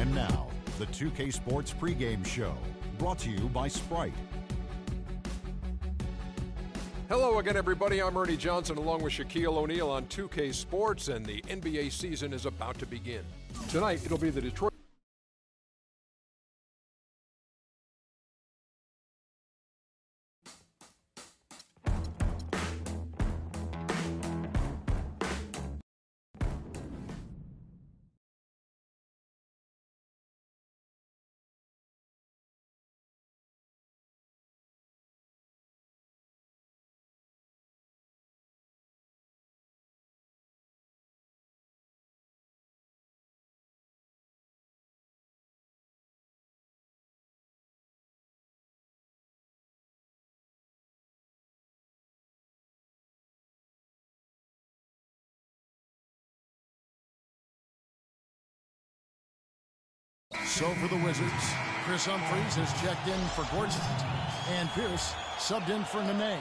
And now, the 2K Sports pregame show, brought to you by Sprite. Hello again, everybody. I'm Ernie Johnson along with Shaquille O'Neal on 2K Sports, and the NBA season is about to begin. Tonight, it'll be the Detroit So for the Wizards, Chris Humphries has checked in for Gordon, and Pierce subbed in for Nene.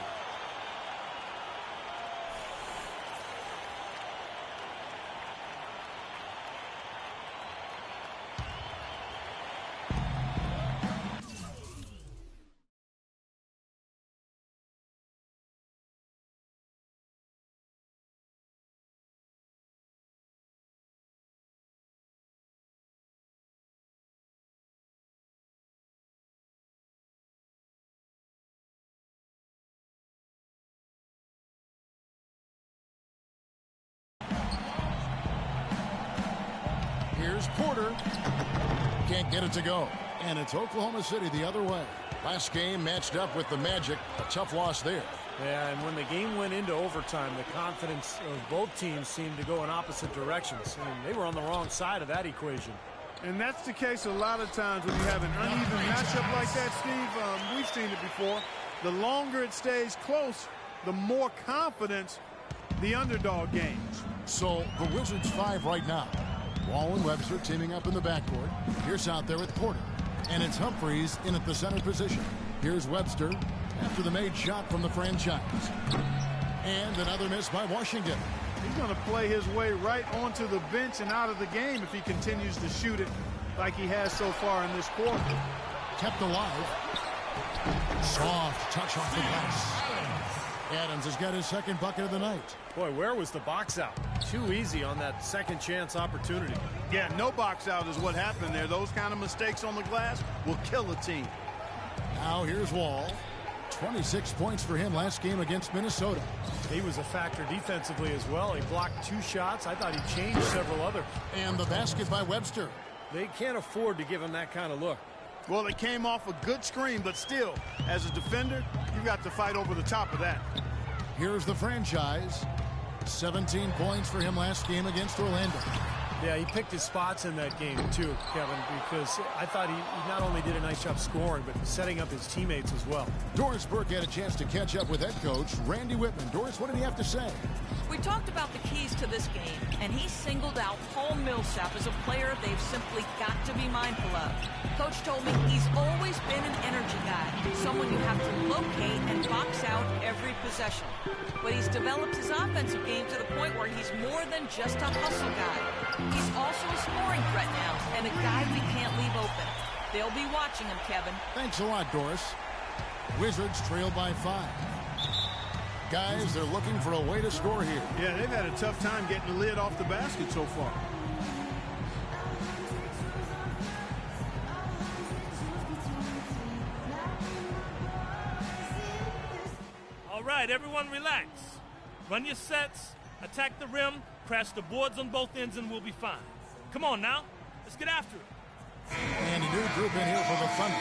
Here's Porter. Can't get it to go. And it's Oklahoma City the other way. Last game matched up with the Magic. A tough loss there. Yeah, and when the game went into overtime, the confidence of both teams seemed to go in opposite directions. And they were on the wrong side of that equation. And that's the case a lot of times when you have an uneven matchup like that, Steve. We've seen it before. The longer it stays close, the more confidence the underdog gains. So the Wizards 5 right now. Wall and Webster teaming up in the backcourt. Pierce out there with Porter. And it's Humphries in at the center position. Here's Webster after the made shot from the franchise. And another miss by Washington. He's going to play his way right onto the bench and out of the game if he continues to shoot it like he has so far in this quarter. Kept alive. Soft touch off the glass. Adams has got his second bucket of the night. Boy, where was the box out? Too easy on that second chance opportunity. Yeah, no box out is what happened there. Those kind of mistakes on the glass will kill a team. Now here's Wall. 26 points for him last game against Minnesota. He was a factor defensively as well. He blocked 2 shots. I thought he changed several others. And the basket by Webster. They can't afford to give him that kind of look. Well, it came off a good screen, but still, as a defender, you got to fight over the top of that. Here's the franchise. 17 points for him last game against Orlando. Yeah, he picked his spots in that game too, Kevin, because I thought he not only did a nice job scoring, but setting up his teammates as well. Doris Burke had a chance to catch up with head coach Randy Whitman. Doris, what did he have to say? We talked about the keys to this game, and he singled out Paul Millsap as a player they've simply got to be mindful of. Coach told me he's always been an energy guy, someone you have to locate and box out every possession. But he's developed his offensive game to the point where he's more than just a hustle guy. He's also a scoring threat now, and a guy we can't leave open. They'll be watching him, Kevin. Thanks a lot, Doris. Wizards trail by 5. Guys, they're looking for a way to score here. Yeah, they've had a tough time getting the lid off the basket so far. All right, everyone relax. Run your sets, attack the rim, crash the boards on both ends, and we'll be fine. Come on now, let's get after it. And a new group in here for the Thunder.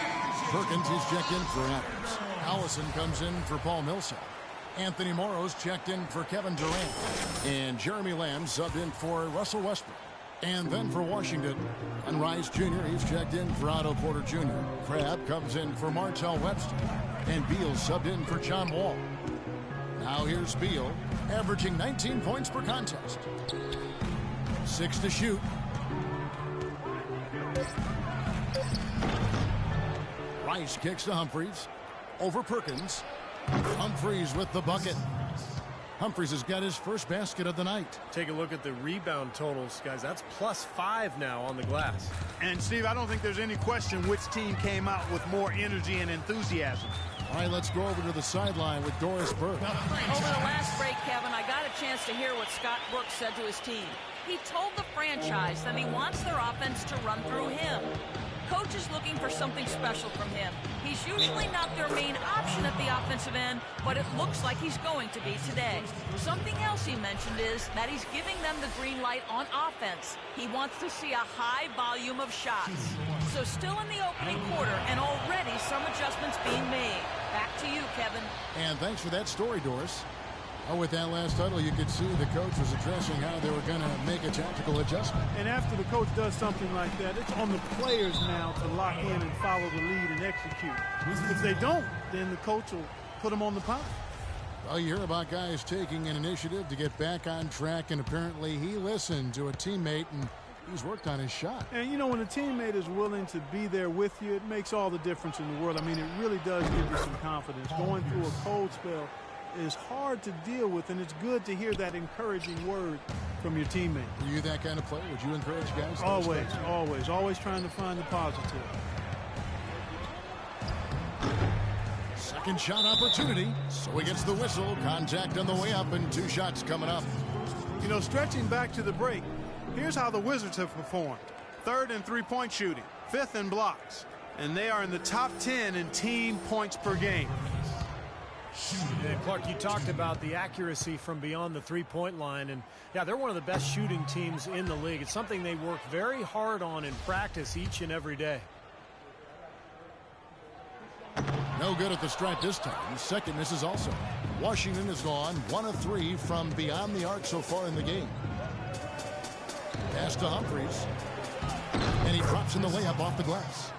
Perkins is checked in for Adams. Allison comes in for Paul Millsap. Anthony Morrow's checked in for Kevin Durant. And Jeremy Lamb subbed in for Russell Westbrook. And then for Washington, and Rice Jr., he's checked in for Otto Porter Jr. Crabb comes in for Martell Webster. And Beal subbed in for John Wall. Now here's Beal, averaging 19 points per contest. 6 to shoot. Rice kicks to Humphries. Over Perkins. Humphries with the bucket. Humphries has got his first basket of the night. Take a look at the rebound totals, guys. That's +5 now on the glass. And, Steve, I don't think there's any question which team came out with more energy and enthusiasm. All right, let's go over to the sideline with Doris Burke. Over the last break, Kevin, I got a chance to hear what Scott Brooks said to his team. He told the franchise that he wants their offense to run through him. Coach is looking for something special from him. He's usually not their main option at the offensive end, but it looks like he's going to be today. Something else he mentioned is that he's giving them the green light on offense. He wants to see a high volume of shots. So still in the opening quarter, and already some adjustments being made. Back to you, Kevin. And thanks for that story, Doris. With that last huddle, you could see the coach was addressing how they were going to make a tactical adjustment. And after the coach does something like that, it's on the players now to lock in and follow the lead and execute. If they don't, then the coach will put them on the pile. Well, you hear about guys taking an initiative to get back on track, and apparently he listened to a teammate, and he's worked on his shot. And, you know, when a teammate is willing to be there with you, it makes all the difference in the world. I mean, it really does give you some confidence. Going through a cold spell is hard to deal with, and it's good to hear that encouraging word from your teammate. Are you that kind of player? Would you encourage guys? Always trying to find the positive. Second shot opportunity, so he gets the whistle. Contact on the way up, and 2 shots coming up. You know, stretching back to the break, here's how the Wizards have performed. 3rd in three-point shooting, 5th in blocks, and they are in the top 10 in team points per game. And Clark, you talked about the accuracy from beyond the three-point line, and yeah, they're one of the best shooting teams in the league. It's something they work very hard on in practice each and every day. No good at the stripe this time. The second misses also. Washington has gone 1 of 3 from beyond the arc so far in the game. Pass to Humphries, and he drops in the layup off the glass.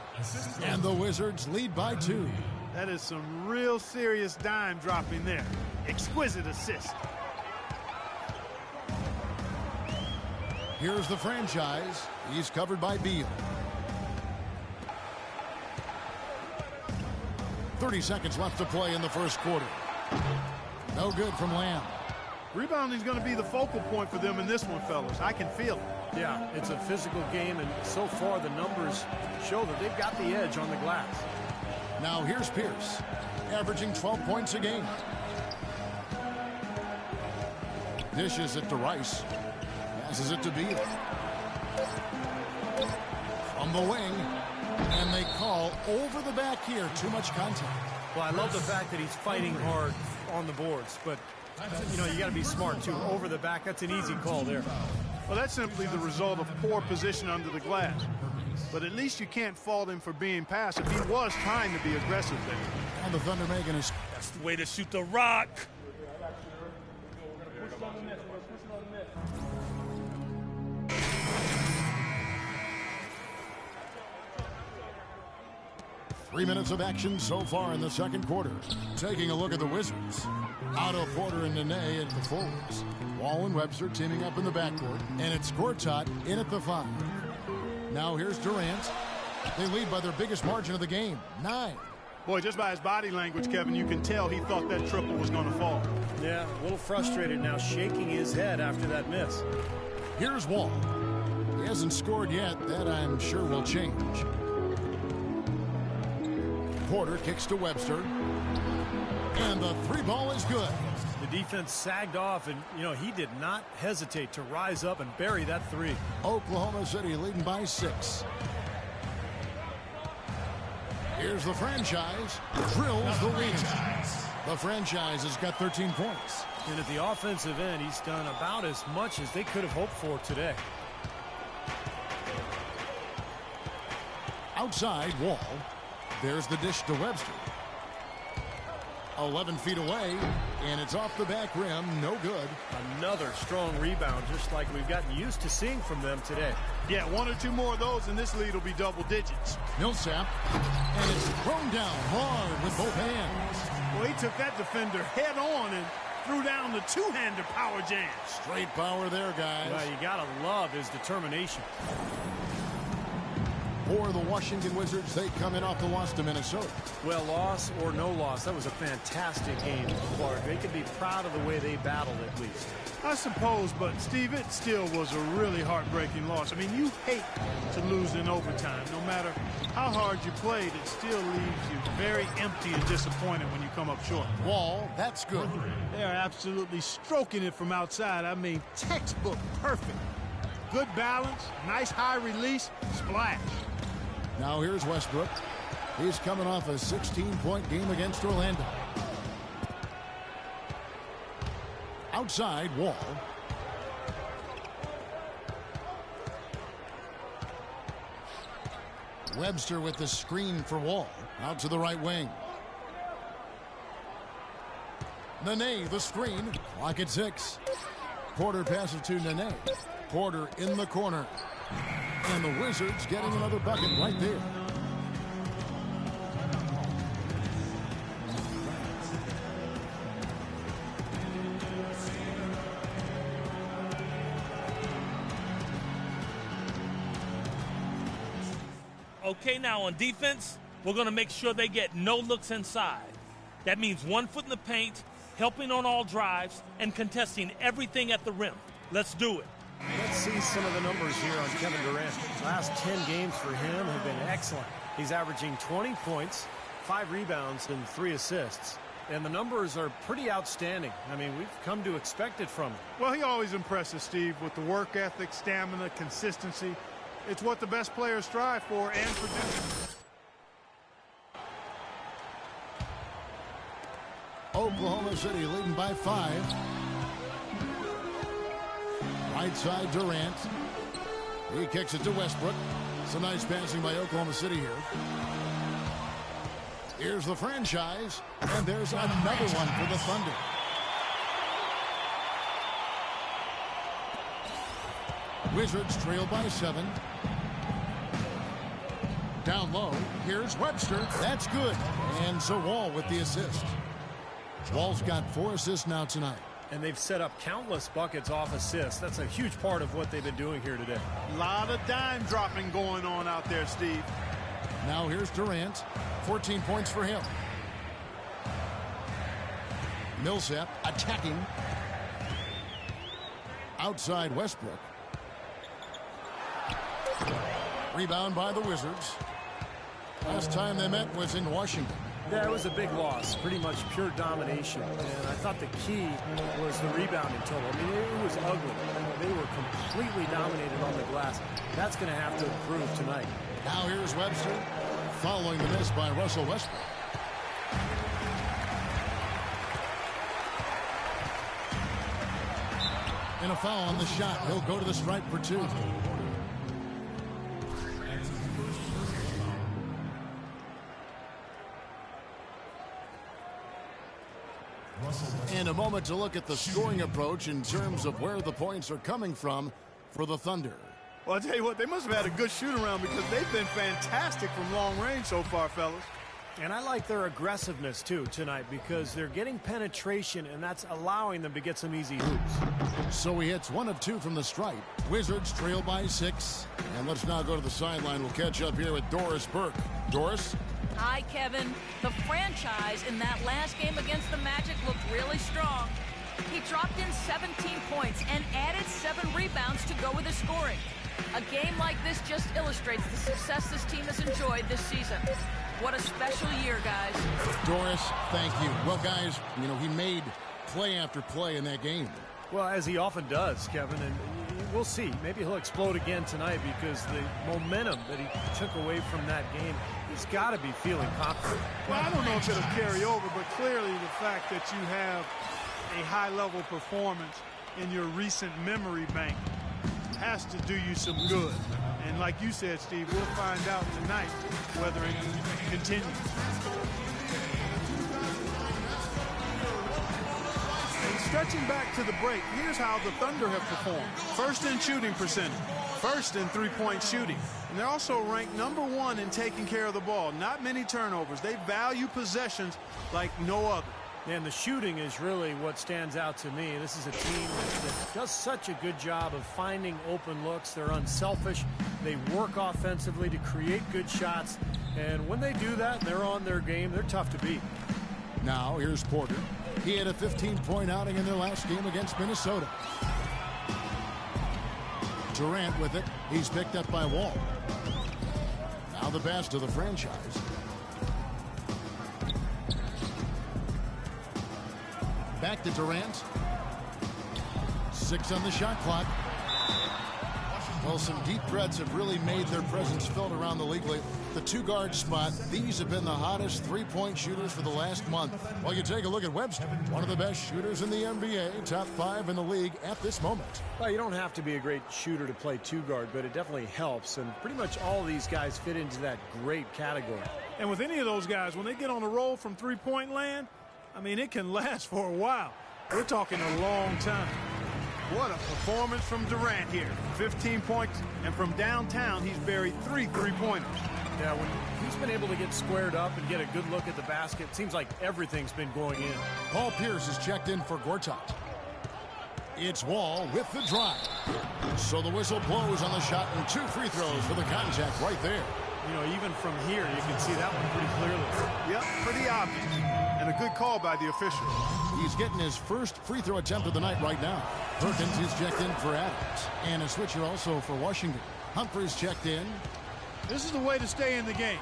And the Wizards lead by 2. That is some real serious dime dropping there. Exquisite assist. Here's the franchise. He's covered by Beal. 30 seconds left to play in the first quarter. No good from Lamb. Rebounding is going to be the focal point for them in this one, fellas. I can feel it. Yeah, it's a physical game, and so far the numbers show that they've got the edge on the glass. Now here's Pierce, averaging 12 points a game. Dishes it to Rice. Passes it to Beal. From the wing. And they call over the back here. Too much contact. Well, I love the fact that he's fighting hard on the boards. But, you know, you got to be smart, too. Over the back, that's an easy call there. Well, that's simply the result of poor position under the glass. But at least you can't fault him for being passive. He was trying to be aggressive there. And the Thunder making his... That's the way to shoot the rock. Three minutes of action so far in the second quarter. Taking a look at the Wizards. Otto Porter and Nene at the forwards. Wall and Webster teaming up in the backcourt. And it's Gortat in at the 5. Now here's Durant. They lead by their biggest margin of the game, 9. Boy, just by his body language, Kevin, you can tell he thought that triple was going to fall. Yeah, a little frustrated now, shaking his head after that miss. Here's Wall. He hasn't scored yet. That I'm sure will change. Porter kicks to Webster. And the 3 ball is good. The defense sagged off, and, you know, he did not hesitate to rise up and bury that 3. Oklahoma City leading by 6. Here's the franchise. Drills the lead. The franchise has got 13 points. And at the offensive end, he's done about as much as they could have hoped for today. Outside, Wall. There's the dish to Webster. 11 feet away, and it's off the back rim. No good. Another strong rebound, just like we've gotten used to seeing from them today. Yeah, 1 or 2 more of those, and this lead will be double digits. Millsap, and it's thrown down hard with both hands. Well, he took that defender head on and threw down the two-hander power jam. Straight power there, guys. Well, you got to love his determination. For the Washington Wizards, they come in off the loss to Minnesota. Well, loss or no loss, that was a fantastic game, Clark. They can be proud of the way they battled at least. I suppose, but Steve, it still was a really heartbreaking loss. I mean, you hate to lose in overtime. No matter how hard you played, it still leaves you very empty and disappointed when you come up short. Wall, that's good. They are absolutely stroking it from outside. I mean, textbook perfect. Good balance, nice high release, splash. Now here's Westbrook. He's coming off a 16-point game against Orlando. Outside, Wall. Webster with the screen for Wall. Out to the right wing. Nene, the screen. Clock at 6. Porter passes to Nene. Porter in the corner. And the Wizards getting another bucket right there. Okay, now on defense, we're going to make sure they get no looks inside. That means 1 foot in the paint, helping on all drives, and contesting everything at the rim. Let's do it. Let's see some of the numbers here on Kevin Durant. Last 10 games for him have been excellent. He's averaging 20 points, 5 rebounds, and 3 assists. And the numbers are pretty outstanding. I mean, we've come to expect it from him. Well, he always impresses, Steve, with the work ethic, stamina, consistency. It's what the best players strive for and produce. Oklahoma City leading by 5. Right side Durant. He kicks it to Westbrook. Some nice passing by Oklahoma City here. Here's the franchise, and there's another one for the Thunder. Wizards trail by 7. Down low, here's Webster. That's good. And so Wall with the assist. Wall's got 4 assists now tonight. And they've set up countless buckets off assists. That's a huge part of what they've been doing here today. A lot of dime dropping going on out there, Steve. Now here's Durant. 14 points for him. Millsap attacking. Outside Westbrook. Rebound by the Wizards. Last time they met was in Washington. Yeah, it was a big loss, pretty much pure domination. And I thought the key was the rebounding total. I mean, it was ugly. They were completely dominated on the glass. That's going to have to improve tonight. Now here's Webster, following the miss by Russell Westbrook. And a foul on the shot. He'll go to the stripe for 2. And a moment to look at the scoring approach in terms of where the points are coming from for the Thunder. Well, I'll tell you what, they must have had a good shoot-around because they've been fantastic from long range so far, fellas. And I like their aggressiveness, too, tonight because they're getting penetration, and that's allowing them to get some easy hoops. So he hits 1 of 2 from the stripe. Wizards trail by 6. And let's now go to the sideline. We'll catch up here with Doris Burke. Doris? Hi, Kevin. The franchise in that last game against the Magic looked really strong. He dropped in 17 points and added 7 rebounds to go with his scoring. A game like this just illustrates the success this team has enjoyed this season. What a special year, guys. Doris, thank you. Well, guys, you know, he made play after play in that game. Well, as he often does, Kevin, and we'll see. Maybe he'll explode again tonight because the momentum that he took away from that game, he's got to be feeling confident. Well, I don't know if it'll carry over, but clearly the fact that you have a high-level performance in your recent memory bank has to do you some good. And like you said, Steve, we'll find out tonight whether it continues. And stretching back to the break, here's how the Thunder have performed. First in shooting percentage, first in three-point shooting. And they're also ranked #1 in taking care of the ball. Not many turnovers. They value possessions like no other. And the shooting is really what stands out to me. This is a team that does such a good job of finding open looks. They're unselfish. They work offensively to create good shots. And when they do that, they're on their game. They're tough to beat. Now here's Porter. He had a 15-point outing in their last game against Minnesota. Durant with it. He's picked up by Wall. Now the pass to the franchise. Back to Durant. 6 on the shot clock. Well, some deep threats have really made their presence felt around the league lately. The two-guard spot, these have been the hottest three-point shooters for the last month. Well, you take a look at Webster, one of the best shooters in the NBA, top 5 in the league at this moment. Well, you don't have to be a great shooter to play two-guard, but it definitely helps. And pretty much all of these guys fit into that great category. And with any of those guys, when they get on a roll from three-point land, I mean, it can last for a while. We're talking a long time. What a performance from Durant here. 15 points, and from downtown, he's buried 3 three-pointers. Yeah, when he's been able to get squared up and get a good look at the basket, it seems like everything's been going in. Paul Pierce is checked in for Gortat. It's Wall with the drive. So the whistle blows on the shot, and 2 free throws for the contact right there. You know, even from here, you can see that one pretty clearly. Yep, pretty obvious. And a good call by the official. He's getting his first free throw attempt of the night right now. Perkins is checked in for Adams. And a switcher also for Washington. Humphries checked in. This is the way to stay in the game.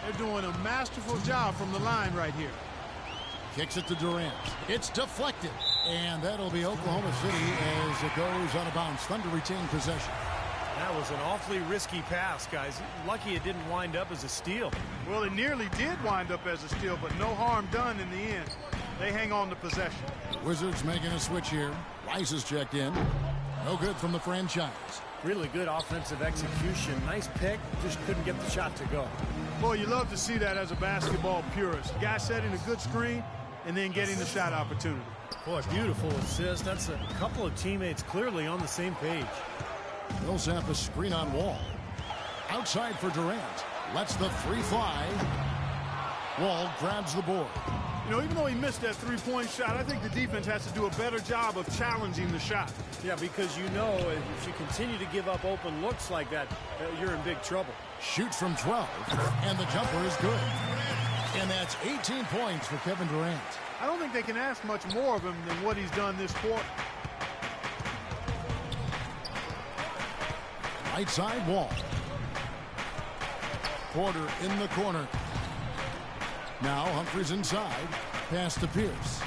They're doing a masterful job from the line right here. Kicks it to Durant. It's deflected. And that'll be Oklahoma City as it goes out of bounds. Thunder retain possession. That was an awfully risky pass, guys. Lucky it didn't wind up as a steal. Well, it nearly did wind up as a steal, but no harm done in the end. They hang on to possession. Wizards making a switch here. Rice is checked in. No good from the franchise. Really good offensive execution. Nice pick. Just couldn't get the shot to go. Well, you love to see that as a basketball purist. Guy setting a good screen and then getting the shot opportunity. Boy, beautiful assist. That's a couple of teammates clearly on the same page. Millsap a screen on Wall. Outside for Durant. Lets the 3 fly. Wall grabs the board. You know, even though he missed that three-point shot, I think the defense has to do a better job of challenging the shot. Yeah, because you know if you continue to give up open looks like that, you're in big trouble. Shoots from 12, and the jumper is good. And that's 18 points for Kevin Durant. I don't think they can ask much more of him than what he's done this quarter. Right side Wall. Porter in the corner. Now Humphries inside. Pass to Pierce.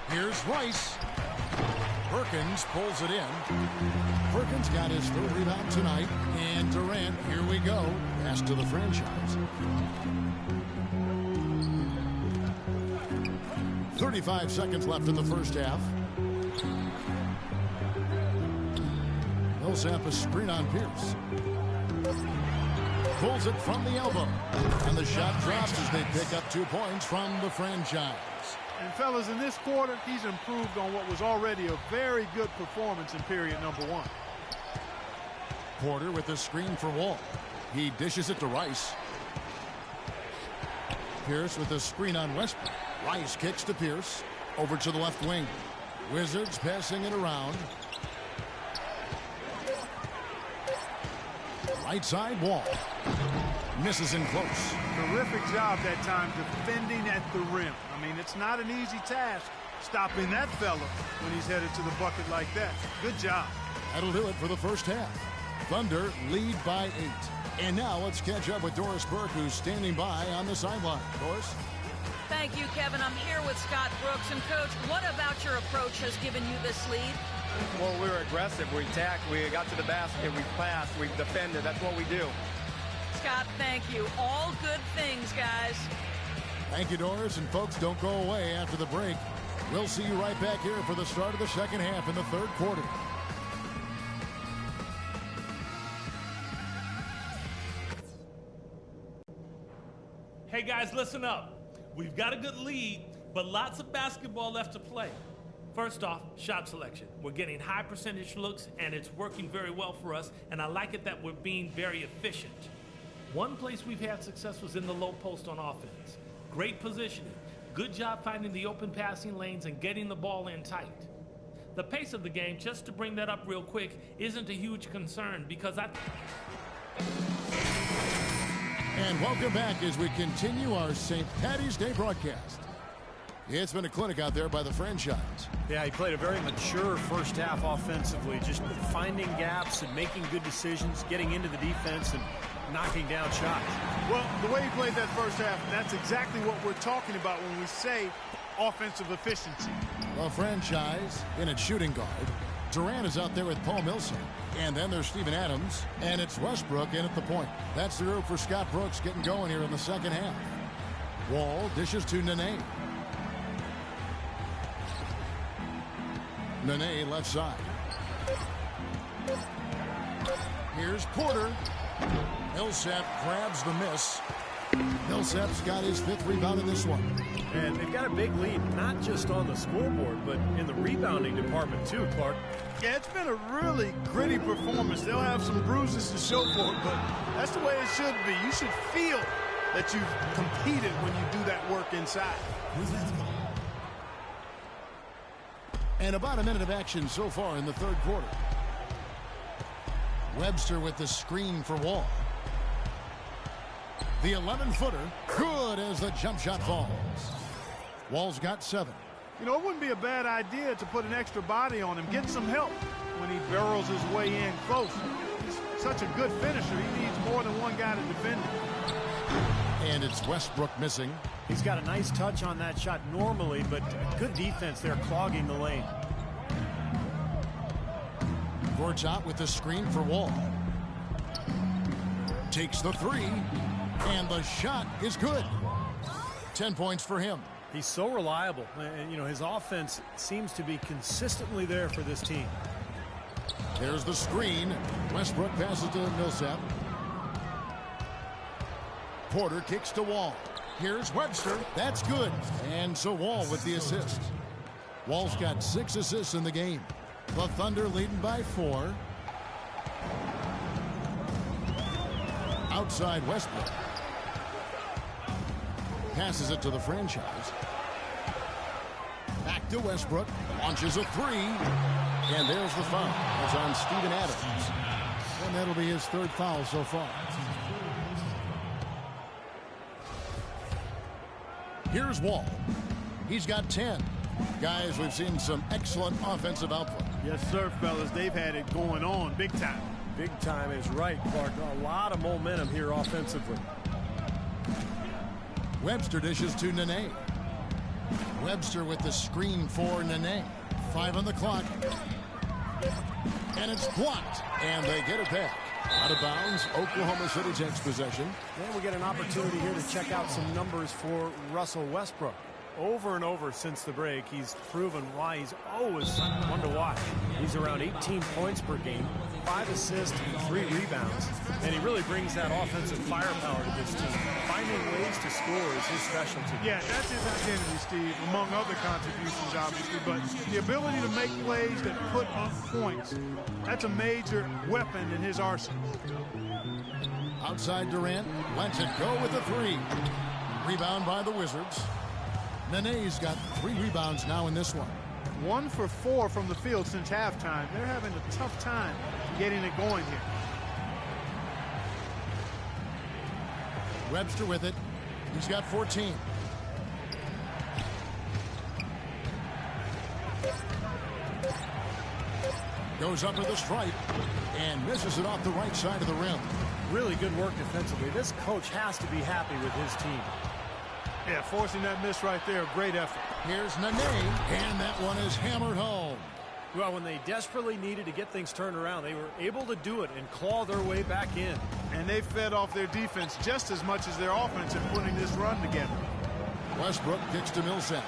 Here's Rice. Perkins pulls it in. Perkins got his 3rd rebound tonight. And Durant, here we go. Pass to the franchise. 35 seconds left in the first half. Millsap a screen on Pierce. Pulls it from the elbow. And the shot drops as they pick up 2 points from the franchise. And fellas, in this quarter, he's improved on what was already a very good performance in period number 1. Porter with the screen for Wall. He dishes it to Rice. Pierce with the screen on Westbrook. Rice kicks to Pierce. Over to the left wing. Wizards passing it around. Right side Wall. Misses in close. Terrific job that time defending at the rim. I mean, it's not an easy task stopping that fella when he's headed to the bucket like that. Good job. That'll do it for the first half. Thunder lead by 8. And now let's catch up with Doris Burke, who's standing by on the sideline. Doris? Thank you, Kevin. I'm here with Scott Brooks. And, Coach, what about your approach has given you this lead? Well, we were aggressive. We attacked. We got to the basket. We passed. We defended. That's what we do. Scott, thank you. All good things, guys. Thank you, Doris. And, folks, don't go away after the break. We'll see you right back here for the start of the second half in the 3rd quarter. Hey, guys, listen up. We've got a good lead, but lots of basketball left to play. First off, shot selection. We're getting high percentage looks, and it's working very well for us, and I like it that we're being very efficient. One place we've had success was in the low post on offense. Great positioning, good job finding the open passing lanes and getting the ball in tight. The pace of the game, just to bring that up real quick, isn't a huge concern because And welcome back as we continue our St. Paddy's Day broadcast. It's been a clinic out there by the franchise. Yeah, he played a very mature first half offensively, just finding gaps and making good decisions, getting into the defense and knocking down shots. Well, the way he played that first half, that's exactly what we're talking about when we say offensive efficiency. The franchise in its shooting guard. Durant is out there with Paul Millsap. And then there's Steven Adams. And it's Westbrook in at the point. That's the group for Scott Brooks getting going here in the second half. Wall dishes to Nene. Nene left side. Here's Porter. Millsap grabs the miss. Millsap's got his 5th rebound in this one. And they've got a big lead, not just on the scoreboard, but in the rebounding department too, Clark. Yeah, it's been a really gritty performance. They'll have some bruises to show for it, but that's the way it should be. You should feel that you've competed when you do that work inside. And about a minute of action so far in the third quarter. Webster with the screen for Wall. The 11-footer, good as the jump shot falls. Wall's got 7. You know, it wouldn't be a bad idea to put an extra body on him, get some help when he barrels his way in close. He's such a good finisher, he needs more than one guy to defend him. And it's Westbrook missing. He's got a nice touch on that shot normally, but good defense there clogging the lane. Gortat with the screen for Wall. Takes the 3, and the shot is good. 10 points for him. He's so reliable, and you know his offense seems to be consistently there for this team. There's the screen. Westbrook passes to Millsap. Porter kicks to Wall. Here's Webster. That's good. And so Wall with the assist. Wall's got 6 assists in the game. The Thunder leading by 4. Outside Westbrook. Passes it to the franchise. Back to Westbrook. Launches a 3. And there's the foul. It's on Steven Adams. And that'll be his 3rd foul so far. Here's Wall. He's got 10. Guys, we've seen some excellent offensive output. Yes, sir, fellas. They've had it going on big time. Big time is right, Clark. A lot of momentum here offensively. Webster dishes to Nene. Webster with the screen for Nene. 5 on the clock. And it's blocked. And they get it back. Out of bounds, Oklahoma City takes possession. And we get an opportunity here to check out some numbers for Russell Westbrook. Over and over since the break, he's proven why he's always one to watch. He's around 18 points per game, 5 assists, 3 rebounds, and he really brings that offensive firepower to this team. Finding ways to score is his specialty. Yeah, that's his identity, Steve, among other contributions, obviously, but the ability to make plays that put up points, that's a major weapon in his arsenal. Outside Durant, lets it go with a 3. Rebound by the Wizards. Nene's got 3 rebounds now in this one. 1 for 4 from the field since halftime. They're having a tough time getting it going here. Webster with it. He's got 14. Goes up with a stripe and misses it off the right side of the rim. Really good work defensively. This coach has to be happy with his team. Yeah, forcing that miss right there, a great effort. Here's Nene, and that one is hammered home. Well, when they desperately needed to get things turned around, they were able to do it and claw their way back in. And they fed off their defense just as much as their offense in putting this run together. Westbrook kicks to Millsap.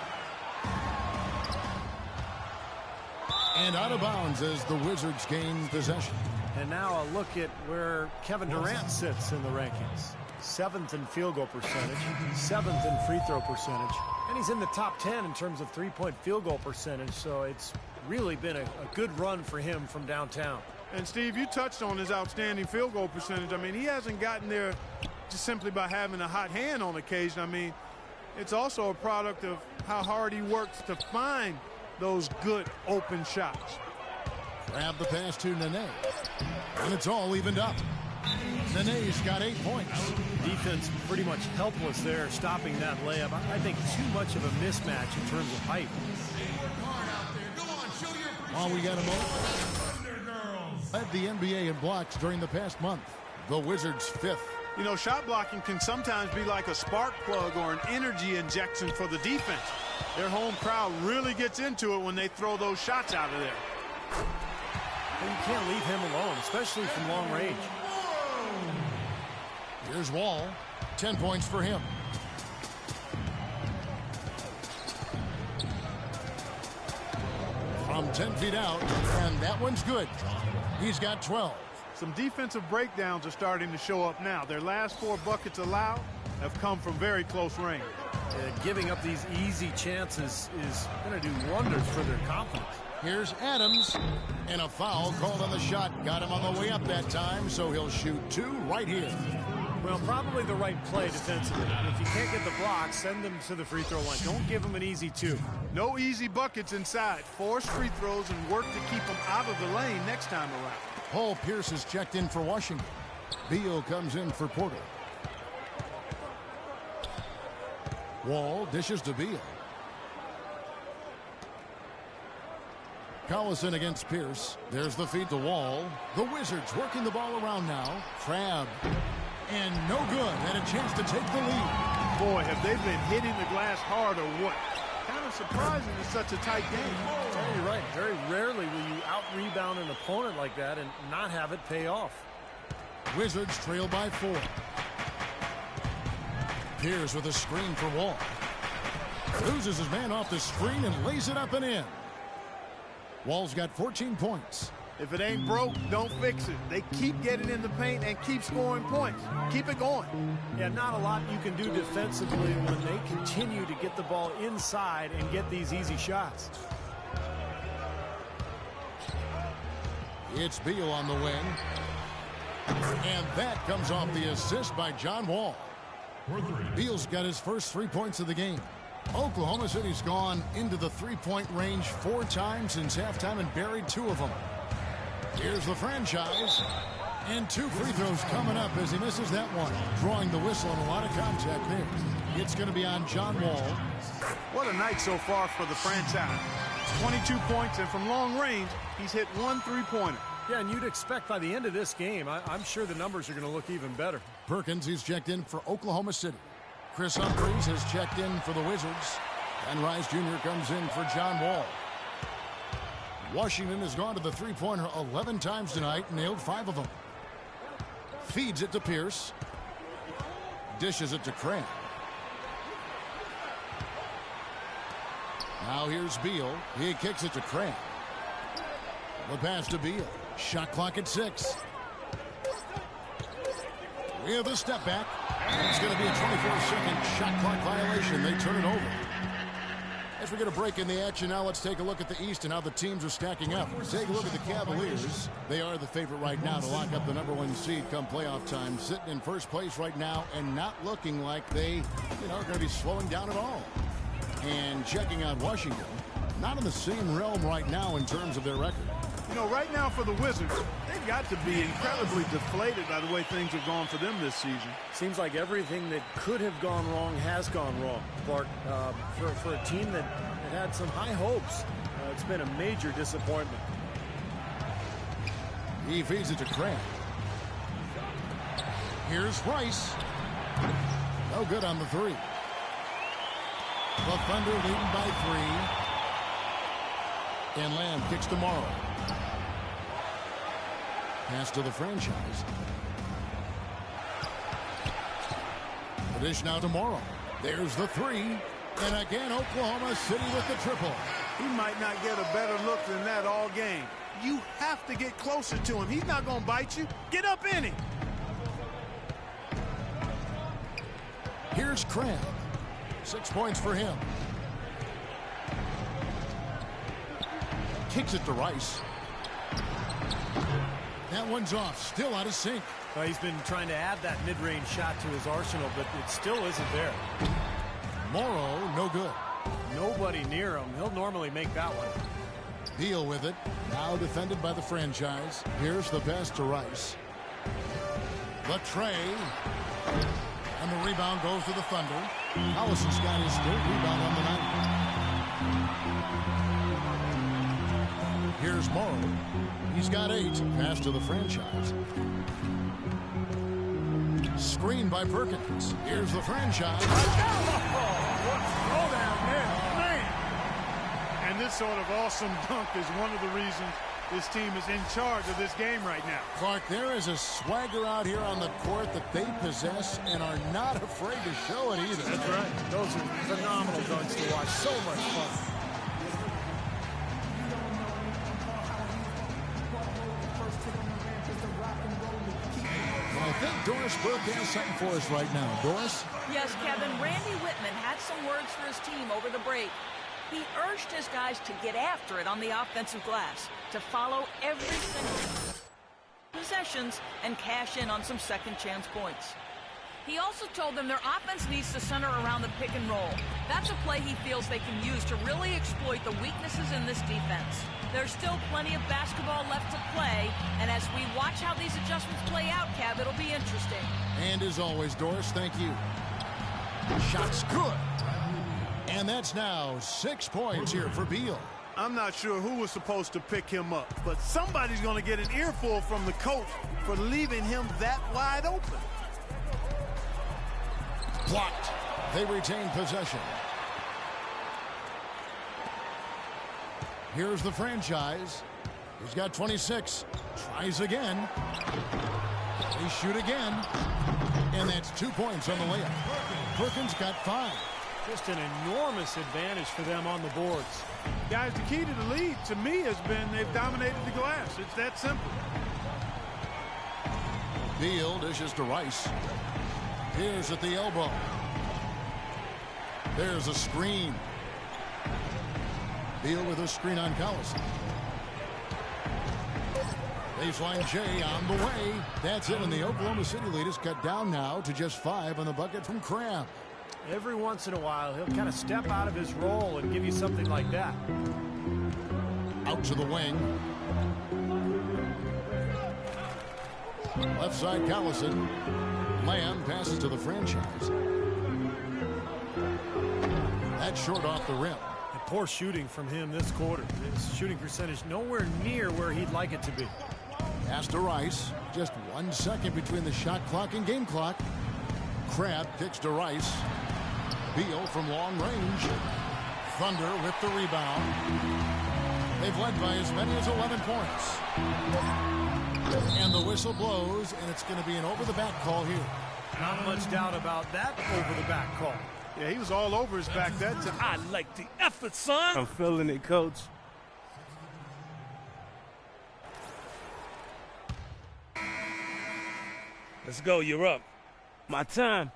And out of bounds as the Wizards gain possession. And now a look at where Kevin Durant sits in the rankings. 7th in field goal percentage, 7th in free throw percentage, and he's in the top 10 in terms of three-point field goal percentage, so it's really been a good run for him from downtown. And Steve, you touched on his outstanding field goal percentage. I mean, he hasn't gotten there just simply by having a hot hand on occasion. I mean, It's also a product of how hard he works to find those good open shots. Grab the pass to Nene. And it's all evened up. Nene's got 8 points. Defense pretty much helpless there, stopping that layup. I think too much of a mismatch in terms of height. We got him over. Led the NBA in blocks during the past month. The Wizards 5th. You know, shot blocking can sometimes be like a spark plug or an energy injection for the defense. Their home crowd really gets into it when they throw those shots out of there. And you can't leave him alone, especially from long range. Here's Wall. 10 points for him. From 10 feet out, and that one's good. He's got 12. Some defensive breakdowns are starting to show up now. Their last 4 buckets allowed have come from very close range. Giving up these easy chances is going to do wonders for their confidence. Here's Adams, and a foul called on the shot. Got him on the way up that time, so he'll shoot 2 right here. Well, probably the right play defensively. If you can't get the block, send them to the free throw line. Don't give them an easy 2. No easy buckets inside. Force free throws and work to keep them out of the lane next time around. Paul Pierce is checked in for Washington. Beal comes in for Porter. Wall dishes to Beal. Collison against Pierce. There's the feed to Wall. The Wizards working the ball around now. Crabbe. And no good. And a chance to take the lead. Boy, have they been hitting the glass hard or what? Kind of surprising in such a tight game. Oh, you're right. Very rarely will you out-rebound an opponent like that and not have it pay off. Wizards trail by 4. Pierce with a screen for Wall. Loses his man off the screen and lays it up and in. Wall's got 14 points. If it ain't broke, don't fix it. They keep getting in the paint and keep scoring points. Keep it going. Yeah, not a lot you can do defensively when they continue to get the ball inside and get these easy shots. It's Beal on the wing. And that comes off the assist by John Wall. Beal's got his first 3 points of the game. Oklahoma City's gone into the 3-point range 4 times since halftime and buried 2 of them. Here's the franchise. And 2 free throws coming up as he misses that one. Drawing the whistle and a lot of contact there. It's going to be on John Wall. What a night so far for the franchise. 22 points, and from long range, he's hit 1 3-pointer. Yeah, and you'd expect by the end of this game, I'm sure the numbers are going to look even better. Perkins, he's checked in for Oklahoma City. Chris Humphries has checked in for the Wizards. And Rice Jr. comes in for John Wall. Washington has gone to the three-pointer 11 times tonight, nailed 5 of them. Feeds it to Pierce. Dishes it to Crabbe. Now here's Beal. He kicks it to Crabbe. The pass to Beal. Shot clock at 6. We have a step back. It's going to be a 24-second shot clock violation. They turn it over. As we get a break in the action now, let's take a look at the East and how the teams are stacking up. Take a look at the Cavaliers. They are the favorite right now to lock up the #1 seed come playoff time. Sitting in first place right now and not looking like they, are going to be slowing down at all. And checking out Washington, not in the same realm right now in terms of their record. Right now for the Wizards, they've got to be incredibly deflated by the way things have gone for them this season. Seems like everything that could have gone wrong has gone wrong, Clark. For a team that had some high hopes, it's been a major disappointment. He feeds it to Crabbe. Here's Rice. No good on the 3. The Thunder leading by 3. And Lamb kicks to Morrow. Pass to the franchise. The dish now to Morrow. There's the 3. And again, Oklahoma City with the triple. He might not get a better look than that all game. You have to get closer to him. He's not going to bite you. Get up in him. Here's Crabbe. 6 points for him. Kicks it to Rice. That one's off. Still out of sync. He's been trying to add that mid-range shot to his arsenal, but it still isn't there. Morrow, no good. Nobody near him. He'll normally make that one. Beal with it. Now defended by the franchise. Here's the pass to Rice. The tray. And the rebound goes to the Thunder. Allison's got his third rebound on the night. Here's Morrow. He's got 8. Pass to the franchise. Screen by Perkins. Here's the franchise. What throw down there, man! And this sort of awesome dunk is one of the reasons this team is in charge of this game right now. Clark, there is a swagger out here on the court that they possess and are not afraid to show it either. That's right. Those are phenomenal dunks to watch. So much fun. Well, I think Doris Burke has something for us right now. Doris? Yes, Kevin. Randy Whitman had some words for his team over the break. He urged his guys to get after it on the offensive glass, to follow every single possessions and cash in on some second-chance points. He also told them their offense needs to center around the pick and roll. That's a play he feels they can use to really exploit the weaknesses in this defense. There's still plenty of basketball left to play, and as we watch how these adjustments play out, Kev, it'll be interesting. And as always, Doris, thank you. Shot's good. And that's now 6 points here for Beal. I'm not sure who was supposed to pick him up, but somebody's going to get an earful from the coach for leaving him that wide open. Blocked. They retain possession. Here's the franchise. He's got 26. Tries again. They shoot again. And that's 2 points on the layup. Perkins got 5. Just an enormous advantage for them on the boards. Guys, the key to the lead, to me, has been they've dominated the glass. It's that simple. Beal dishes to Rice. Here's at the elbow. There's a screen. Beal with a screen on Collison. Baseline J on the way. That's it, and the Oklahoma City lead is cut down now to just 5 on the bucket from Crabb. Every once in a while, he'll kind of step out of his role and give you something like that. Out to the wing. Left side, Collison. Lamb passes to the franchise. That's short off the rim. And poor shooting from him this quarter. His shooting percentage nowhere near where he'd like it to be. Pass to Rice. Just 1 second between the shot clock and game clock. Crabb kicks to Rice. Beal from long range. Thunder with the rebound. They've led by as many as 11 points. And the whistle blows, and it's going to be an over-the-back call here. Not much doubt about that over-the-back call. Yeah, he was all over his back that time. I like the effort, son. I'm feeling it, coach. Let's go. You're up. My time.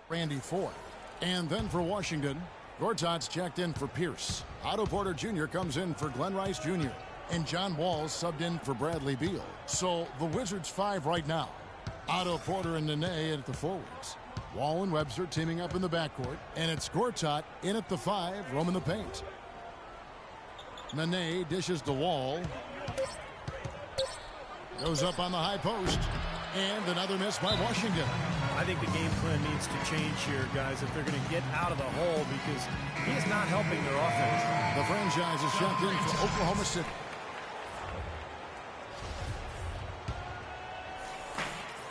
Randy Ford. And then for Washington, Gortat's checked in for Pierce. Otto Porter Jr. comes in for Glenn Rice Jr. And John Walls subbed in for Bradley Beal. So the Wizards 5 right now. Otto Porter and Nene at the forwards. Wall and Webster teaming up in the backcourt. And it's Gortat in at the 5, roaming the paint. Nene dishes to Wall. Goes up on the high post. And another miss by Washington. I think the game plan needs to change here, guys, if they're going to get out of the hole, because he is not helping their offense. The franchise is checked in for Oklahoma City.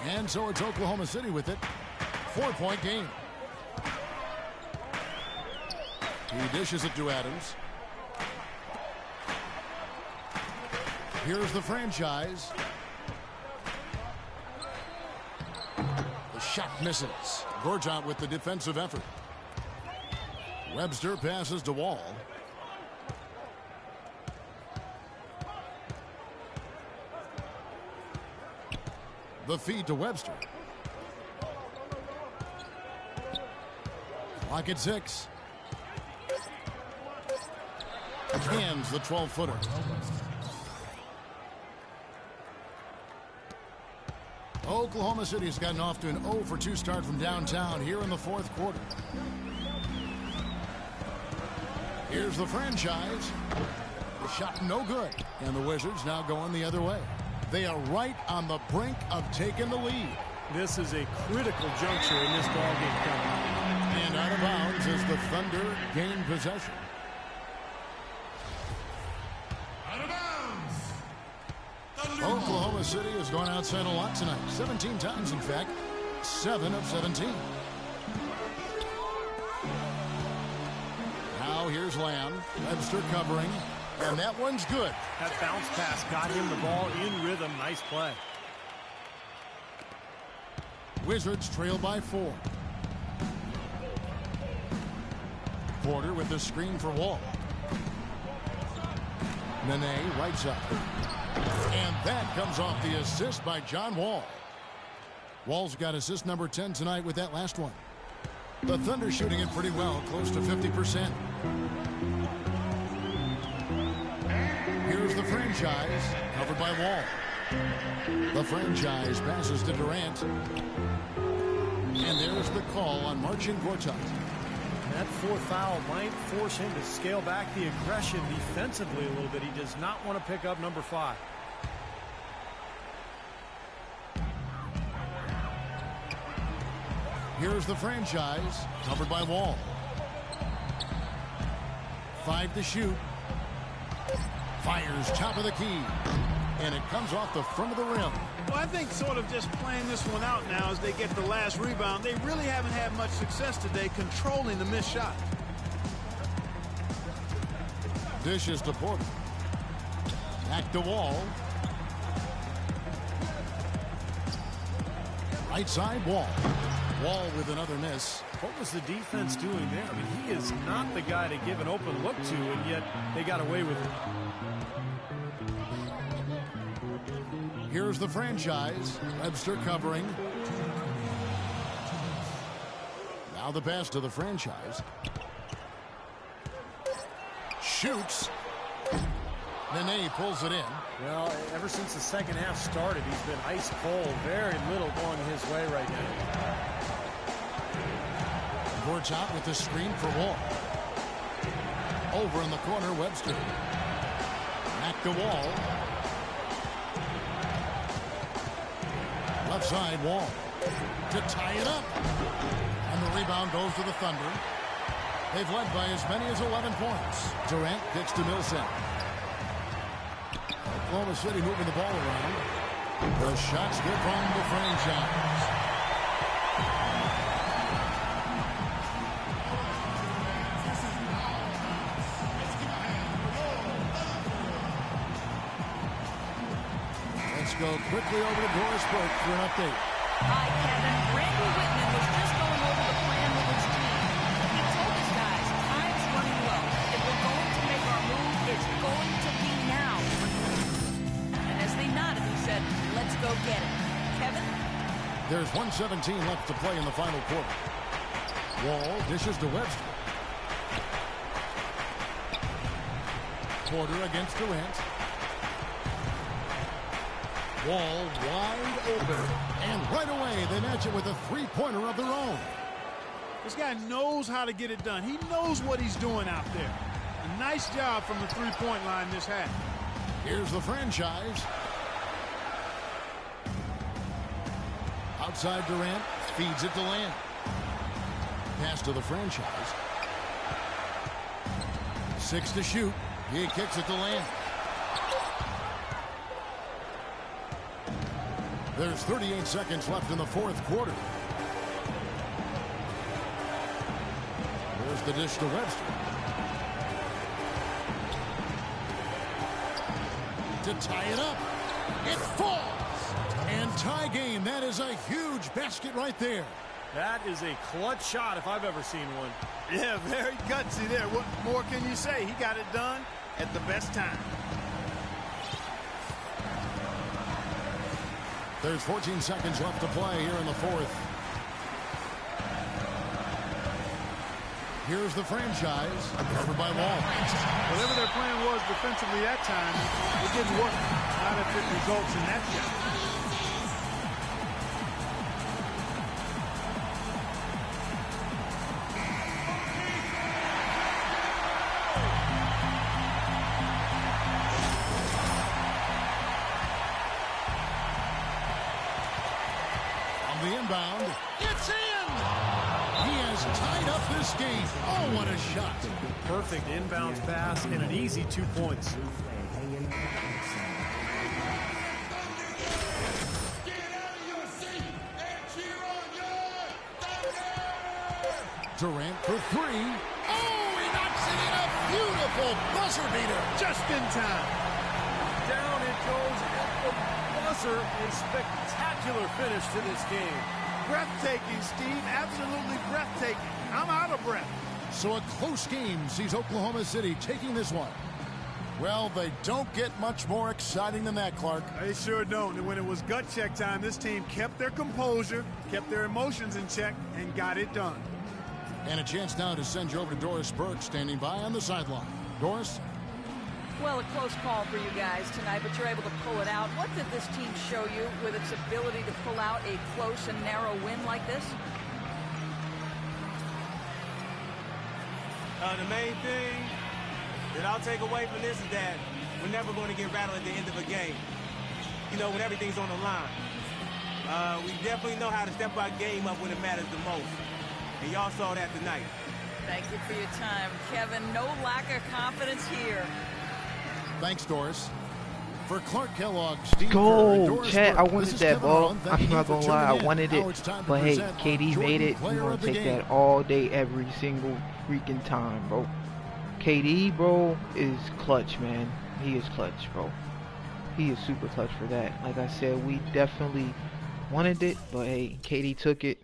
And so it's Oklahoma City with it. 4-point game. He dishes it to Adams. Here's the franchise. The shot misses. Gortat with the defensive effort. Webster passes to Wall. The feed to Webster. Clock at 6. Hands the 12-footer. Oklahoma City has gotten off to an 0-for-2 start from downtown here in the fourth quarter. Here's the franchise. The shot no good. And the Wizards now going the other way. They are right on the brink of taking the lead. This is a critical juncture in this ballgame coming up. And out of bounds as the Thunder gain possession. Out of bounds. Thunder. Oklahoma City has gone outside a lot tonight. 17 times, in fact. 7 of 17. Now here's Lamb. Webster covering. And that one's good. That bounce pass got him the ball in rhythm. Nice play. Wizards trail by 4. Porter with the screen for Wall. Nene right side. And that comes off the assist by John Wall. Wall's got assist number 10 tonight with that last one. The Thunder shooting it pretty well, close to 50%. Here's the franchise, covered by Wall. The franchise passes to Durant. And there's the call on Marcin Gortat. That fourth foul might force him to scale back the aggression defensively a little bit. He does not want to pick up number 5. Here's the franchise, covered by Wall. 5 to shoot. Fires top of the key. And it comes off the front of the rim. Well, I think sort of just playing this one out now as they get the last rebound. They really haven't had much success today controlling the missed shot. Dishes to Porter. Back to Wall. Right side, Wall. Wall with another miss. What was the defense doing there? I mean, he is not the guy to give an open look to, and yet they got away with it. Here's the franchise. Webster covering. Now the pass to the franchise. Shoots. Nene pulls it in. Well, ever since the second half started, he's been ice cold. Very little going his way right now. Gortat with the screen for Wall. Over in the corner, Webster. Back to Wall. Left side, Wall. To tie it up. And the rebound goes to the Thunder. They've led by as many as 11 points. Durant kicks to Millsap. Oklahoma City moving the ball around. The shot's good from the franchise. Let's go quickly over to Doris Burke for an update. Hi, Kevin. Randy Whitman was just going over the plan with his team. He told his guys, time's running low. If we're going to make our move, it's going to be now. And as they nodded, he said, let's go get it. Kevin? There's 1:17 left to play in the final quarter. Wall dishes to Webster. Porter against Durant. Wall wide open. And right away, they match it with a three-pointer of their own. This guy knows how to get it done. He knows what he's doing out there. A nice job from the three-point line this half. Here's the franchise. Outside Durant, feeds it to Lamb. Pass to the franchise. 6 to shoot. He kicks it to Lamb. There's 38 seconds left in the fourth quarter. There's the dish to Webster. To tie it up. It falls. And tie game. That is a huge basket right there. That is a clutch shot if I've ever seen one. Yeah, very gutsy there. What more can you say? He got it done at the best time. There's 14 seconds left to play here in the fourth. Here's the franchise, covered by Wall. Whatever their plan was defensively that time, it didn't work. Not if it results in that shot. The inbound. It's in! He has tied up this game. Oh, what a shot. Perfect inbounds pass and an easy 2 points. Durant for three. Oh, he knocks it in. A beautiful buzzer beater. Just in time. Down it goes at the buzzer. A spectacular finish to this game. Breathtaking, Steve. Absolutely breathtaking. I'm out of breath. So a close game sees Oklahoma City taking this one. Well, they don't get much more exciting than that, Clark. They sure don't. And when it was gut check time, this team kept their composure, kept their emotions in check, and got it done. And a chance now to send you over to Doris Burke, standing by on the sideline. Doris? Well, a close call for you guys tonight, but you're able to pull it out. What did this team show you with its ability to pull out a close and narrow win like this? The main thing that I'll take away from this is that we're never going to get rattled at the end of a game. You know, when everything's on the line. We definitely know how to step our game up when it matters the most. And y'all saw that tonight. Thank you for your time, Kevin. No lack of confidence here. Thanks, Doris. For Clark Kellogg, Steve Go, Chat. I wanted that ball. I'm not going to lie. I wanted it. But hey, KD made it. We're going to take that all day, every single freaking time, bro. KD, bro, is clutch, man. He is clutch, bro. He is super clutch for that. Like I said, we definitely wanted it. But hey, KD took it.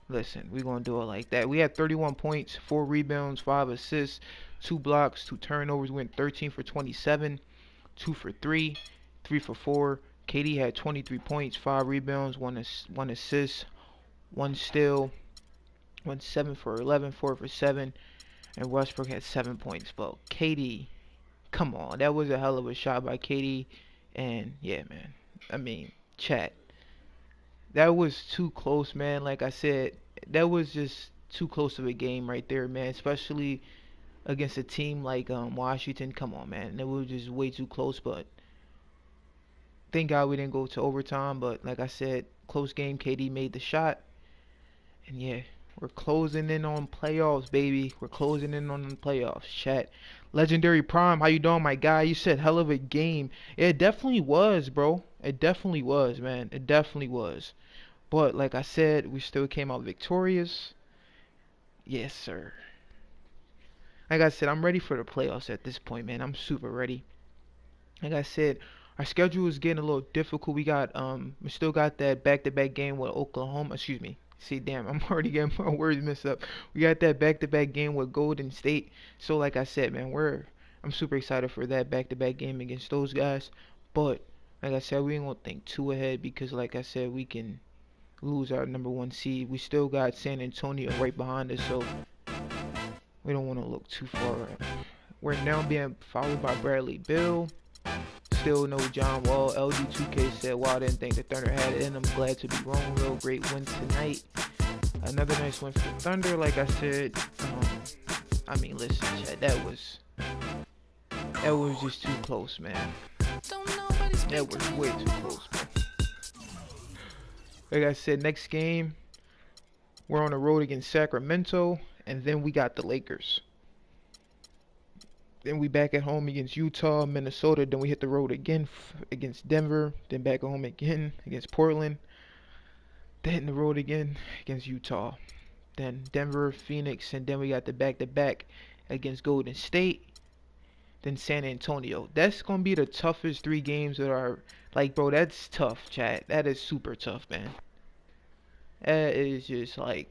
Listen, we're going to do it like that. We had 31 points, 4 rebounds, 5 assists, 2 blocks, 2 turnovers. We went 13 for 27, 2 for 3, 3 for 4. KD had 23 points, 5 rebounds, 1 assist, 1 steal, 1 7 for 11, 4 for 7. And Westbrook had 7 points. But KD, come on. That was a hell of a shot by KD. And, yeah, man. I mean, chat. That was too close, man. Like I said, that was just too close of a game right there, man. Especially against a team like Washington. Come on, man. It was just way too close. But thank God we didn't go to overtime. But like I said, close game. KD made the shot. And, yeah. We're closing in on playoffs, baby. We're closing in on the playoffs, chat. Legendary Prime, how you doing, my guy? You said hell of a game. It definitely was, bro. It definitely was, man. It definitely was. But, like I said, we still came out victorious. Yes, sir. Like I said, I'm ready for the playoffs at this point, man. I'm super ready. Like I said, our schedule is getting a little difficult. We still got that back-to-back game with Oklahoma. Excuse me. See, damn, I'm already getting my words messed up. We got that back-to-back game with Golden State. So, like I said, man, I'm super excited for that back-to-back game against those guys. But, like I said, we ain't gonna think too ahead because, like I said, we can lose our #1 seed. We still got San Antonio right behind us, so we don't want to look too far. We're now being followed by Bradley Beal. Still no John Wall. LG2K said, wow, I didn't think the Thunder had it in. I'm glad to be wrong. Real great win tonight. Another nice win for the Thunder. Like I said, I mean, listen, Chad, that was just too close, man. That was way too close, man. Like I said, next game, we're on the road against Sacramento, and then we got the Lakers. Then we back at home against Utah, Minnesota. Then we hit the road again against Denver. Then back at home again against Portland. Then hitting the road again against Utah. Then Denver, Phoenix, and then we got the back-to-back against Golden State. Then San Antonio. That's going to be the toughest 3 games that are, like, bro, that's tough, chat. That is super tough, man. That is just, like,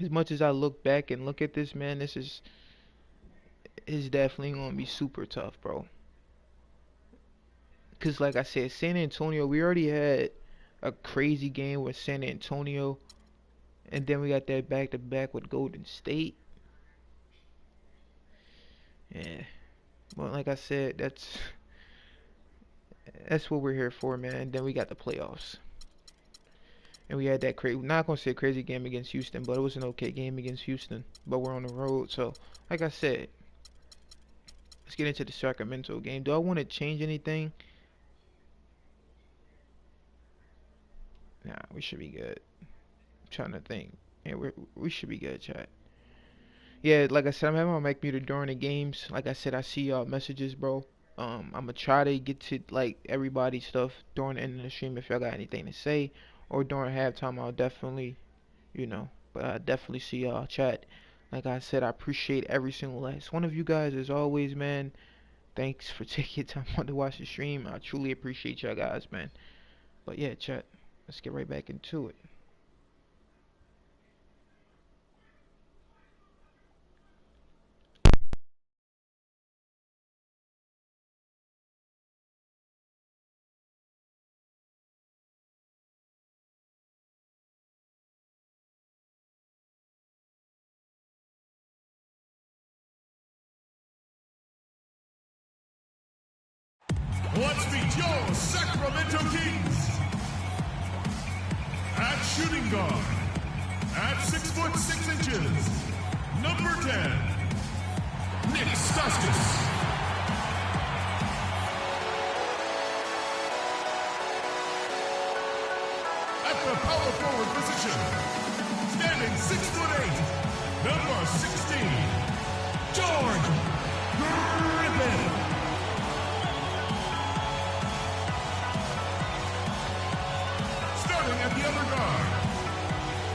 as much as I look back and look at this, man, this is definitely going to be super tough, bro. Because, like I said, San Antonio, we already had a crazy game with San Antonio. And then we got that back-to-back with Golden State. Yeah. Well, like I said, that's what we're here for, man. And then we got the playoffs. And we had that crazy, not going to say crazy game against Houston, but it was an okay game against Houston. But we're on the road. So, like I said, let's get into the Sacramento game. Do I want to change anything? Nah, we should be good. I'm trying to think. Yeah, we should be good, chat. Yeah, like I said, I'm having my mic muted during the games. Like I said, I see y'all messages, bro. I'm gonna try to get to like everybody's stuff during the end of the stream if y'all got anything to say, or during halftime. I'll definitely, but I definitely see y'all chat. Like I said, I appreciate every single last one of you guys as always, man. Thanks for taking your time out to watch the stream. I truly appreciate y'all guys, man. But yeah, chat. Let's get right back into it. Let's meet your Sacramento Kings. At shooting guard, at 6'6" number 10, Nick Stauskas. At the power forward position, standing 6'8", number 16, George Griffin. At the other guard,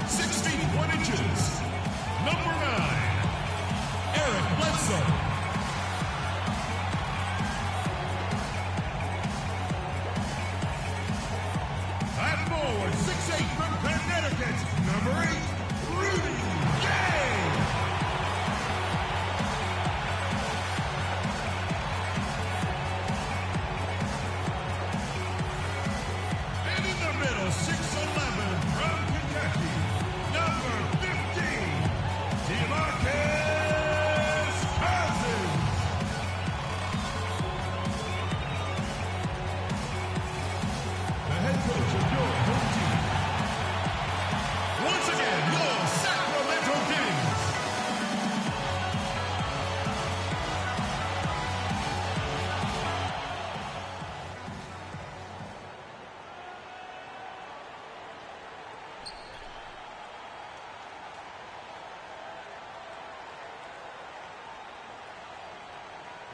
6 feet 1 inches, number 9, Eric Bledsoe. At forward, 6'8" from Connecticut, number 8, Rudy Gay. And in the middle, 6'11" from Kentucky, number 15, DeMarcus Cousins. The head coach of your home team. Once again, your Sacramento Kings.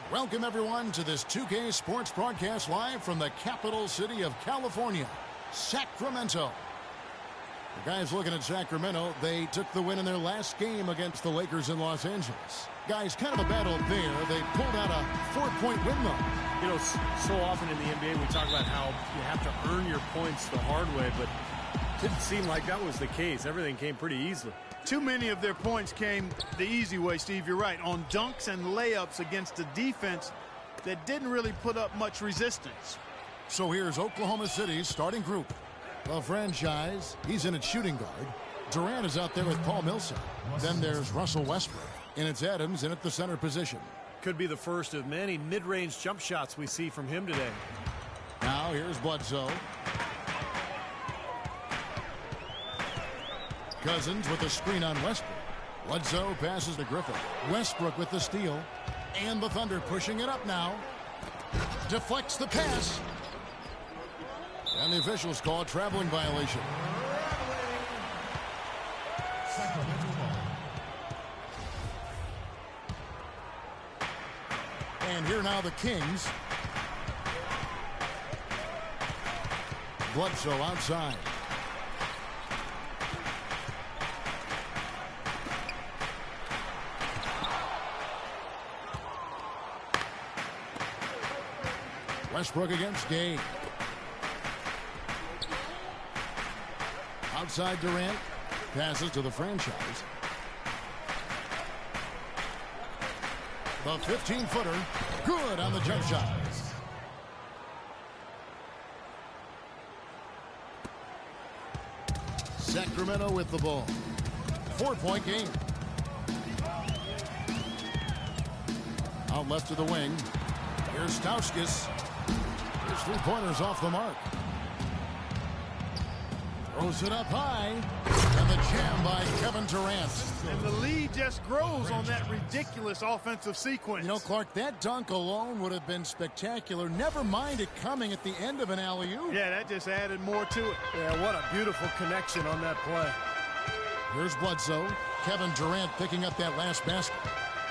Welcome, everyone, to this 2K Sports broadcast live from the capital city of California, Sacramento. The guys looking at Sacramento, they took the win in their last game against the Lakers in Los Angeles. Guys, kind of a battle there. They pulled out a 4-point win, though. You know, so often in the NBA we talk about how you have to earn your points the hard way, but it didn't seem like that was the case. Everything came pretty easily. Too many of their points came the easy way, Steve. You're right. On dunks and layups against a defense that didn't really put up much resistance. So here's Oklahoma City's starting group. The franchise, he's in at shooting guard. Durant is out there with Paul Millsap. Then there's Russell Westbrook. And it's Adams in at the center position. Could be the first of many mid-range jump shots we see from him today. Now here's Bledsoe. Cousins with the screen on Westbrook. Bledsoe passes to Griffin. Westbrook with the steal. And the Thunder pushing it up now. Deflects the pass. And the officials call a traveling violation. And here now the Kings. Bledsoe outside. Westbrook against Gay. Outside Durant. Passes to the franchise. The 15-footer. Good on the jump shot. Sacramento with the ball. 4-point game. Out left to the wing. Here's Stauskas. His 3-pointers off the mark. Throws it up high. And the jam by Kevin Durant. And the lead just grows on that ridiculous offensive sequence. You know, Clark, that dunk alone would have been spectacular. Never mind it coming at the end of an alley-oop. Yeah, that just added more to it. Yeah, what a beautiful connection on that play. Here's Bledsoe. Kevin Durant picking up that last basket.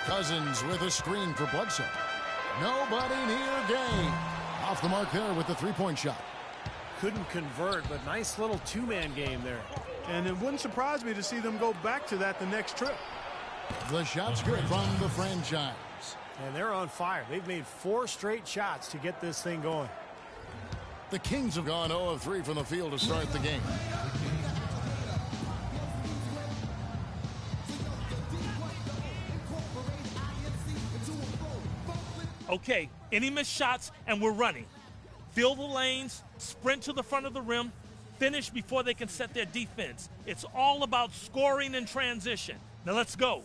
Cousins with a screen for Bledsoe. Nobody near Gay. Off the mark there with the three-point shot. Couldn't convert, but nice little two-man game there. And it wouldn't surprise me to see them go back to that the next trip. The shot's good from the franchise. And they're on fire. They've made 4 straight shots to get this thing going. The Kings have gone 0 of 3 from the field to start the game. Okay, any missed shots, and we're running. Fill the lanes, sprint to the front of the rim, finish before they can set their defense. It's all about scoring in transition. Now let's go.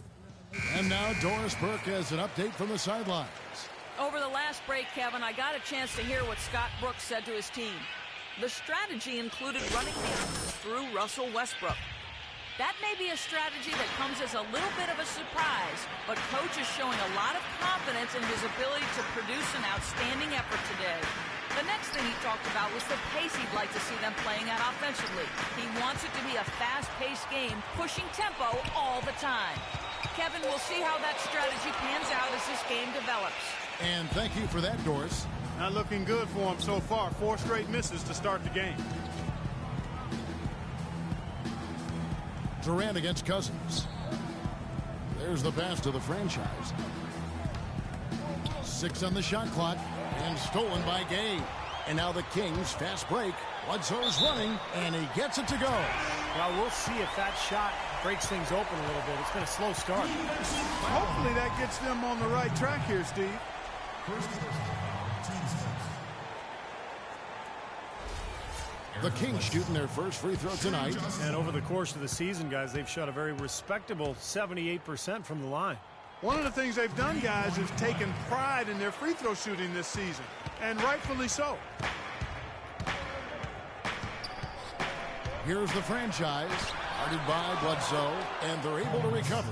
And now Doris Burke has an update from the sidelines. Over the last break, Kevin, I got a chance to hear what Scott Brooks said to his team. The strategy included running the offense through Russell Westbrook. That may be a strategy that comes as a little bit of a surprise, but Coach is showing a lot of confidence in his ability to produce an outstanding effort today. The next thing he talked about was the pace he'd like to see them playing at offensively. He wants it to be a fast-paced game, pushing tempo all the time. Kevin, we'll see how that strategy pans out as this game develops. And thank you for that, Doris. Not looking good for him so far. 4 straight misses to start the game. Durant against Cousins. There's the pass to the franchise. 6 on the shot clock. And stolen by Gay. And now the Kings fast break. Bledsoe's running, and he gets it to go. Well, we'll see if that shot breaks things open a little bit. It's been a slow start. Hopefully that gets them on the right track here, Steve. The Kings shooting their first free throw tonight. And over the course of the season, guys, they've shot a very respectable 78% from the line. One of the things they've done, guys, is taken pride in their free throw shooting this season, and rightfully so. Here's the franchise, guarded by Bledsoe, and they're able to recover.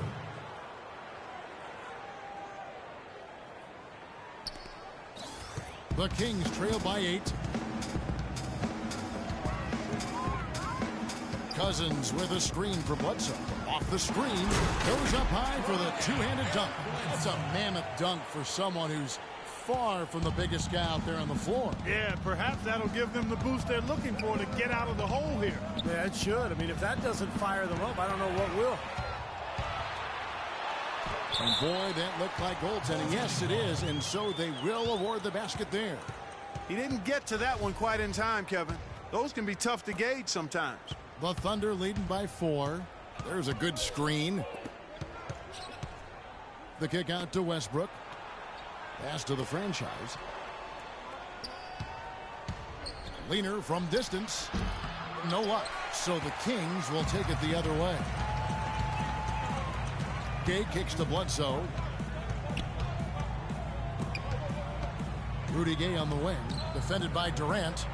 The Kings trail by 8. Cousins with a screen for Bledsoe. Off the screen, goes up high for the two-handed dunk. That's a mammoth dunk for someone who's far from the biggest guy out there on the floor. Yeah, perhaps that'll give them the boost they're looking for to get out of the hole here. Yeah, it should. I mean, if that doesn't fire them up, I don't know what will. And boy, that looked like goaltending. Yes, it is, and so they will award the basket there. He didn't get to that one quite in time, Kevin. Those can be tough to gauge sometimes. The Thunder leading by 4. There's a good screen. The kick out to Westbrook. Pass to the franchise. Leaner from distance. No luck. So the Kings will take it the other way. Gay kicks to Bledsoe. Rudy Gay on the wing. Defended by Durant.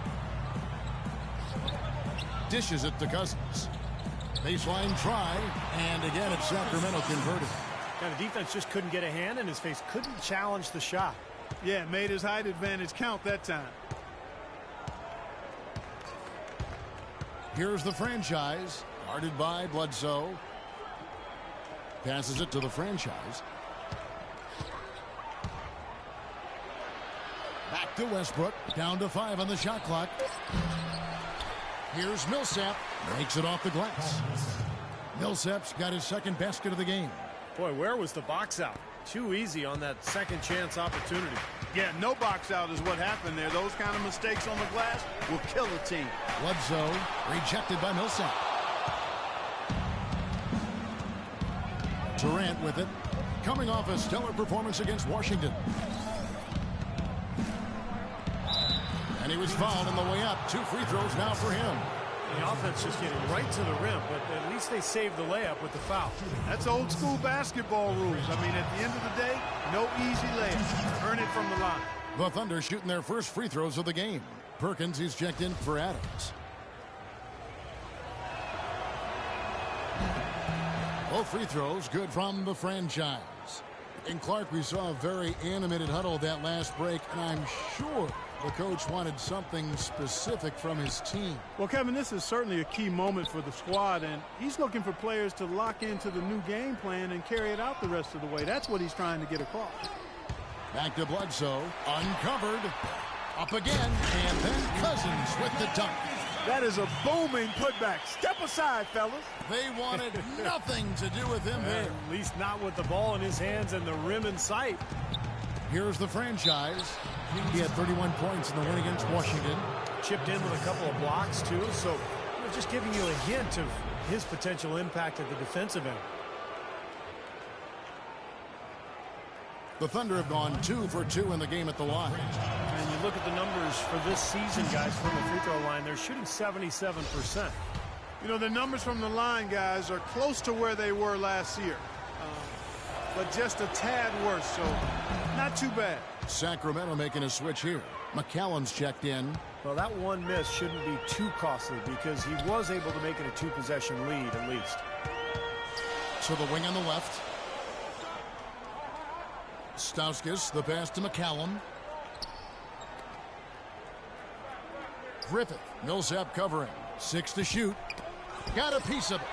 Dishes it to Cousins. Baseline try. And again, it's Sacramento converted. And the defense just couldn't get a hand in his face. Couldn't challenge the shot. Yeah, made his height advantage count that time. Here's the franchise. Guarded by Bledsoe. Passes it to the franchise. Back to Westbrook. Down to 5 on the shot clock. Here's Millsap. Makes it off the glass. Millsap's got his second basket of the game. Boy, where was the box out? Too easy on that second chance opportunity. Yeah, no box out is what happened there. Those kind of mistakes on the glass will kill a team. Bledsoe rejected by Millsap. Durant with it. Coming off a stellar performance against Washington. And he was fouled on the way up. 2 free throws now for him. The offense just getting right to the rim, but at least they saved the layup with the foul. That's old school basketball rules. I mean, at the end of the day, no easy layup. Earn it from the line. The Thunder shooting their first free throws of the game. Perkins is checked in for Adams. Both free throws good from the franchise. In Clark, we saw a very animated huddle that last break, and I'm sure the coach wanted something specific from his team. Well, Kevin, this is certainly a key moment for the squad, and he's looking for players to lock into the new game plan and carry it out the rest of the way. That's what he's trying to get across. Back to Bledsoe, uncovered, up again, and then Cousins with the dunk. That is a booming putback. Step aside, fellas. They wanted nothing to do with him there. At least not with the ball in his hands and the rim in sight. Here's the franchise. He had 31 points in the win against Washington. Chipped in with a couple of blocks, too. So just giving you a hint of his potential impact at the defensive end. The Thunder have gone 2 for 2 in the game at the line. And you look at the numbers for this season, guys, from the free throw line. They're shooting 77%. You know, the numbers from the line, guys, are close to where they were last year. But just a tad worse, so not too bad. Sacramento making a switch here. McCallum's checked in. Well, that one miss shouldn't be too costly because he was able to make it a 2-possession lead at least. So the wing on the left. Stauskas, the pass to McCallum. Griffith, Millsap covering. 6 to shoot. Got a piece of it.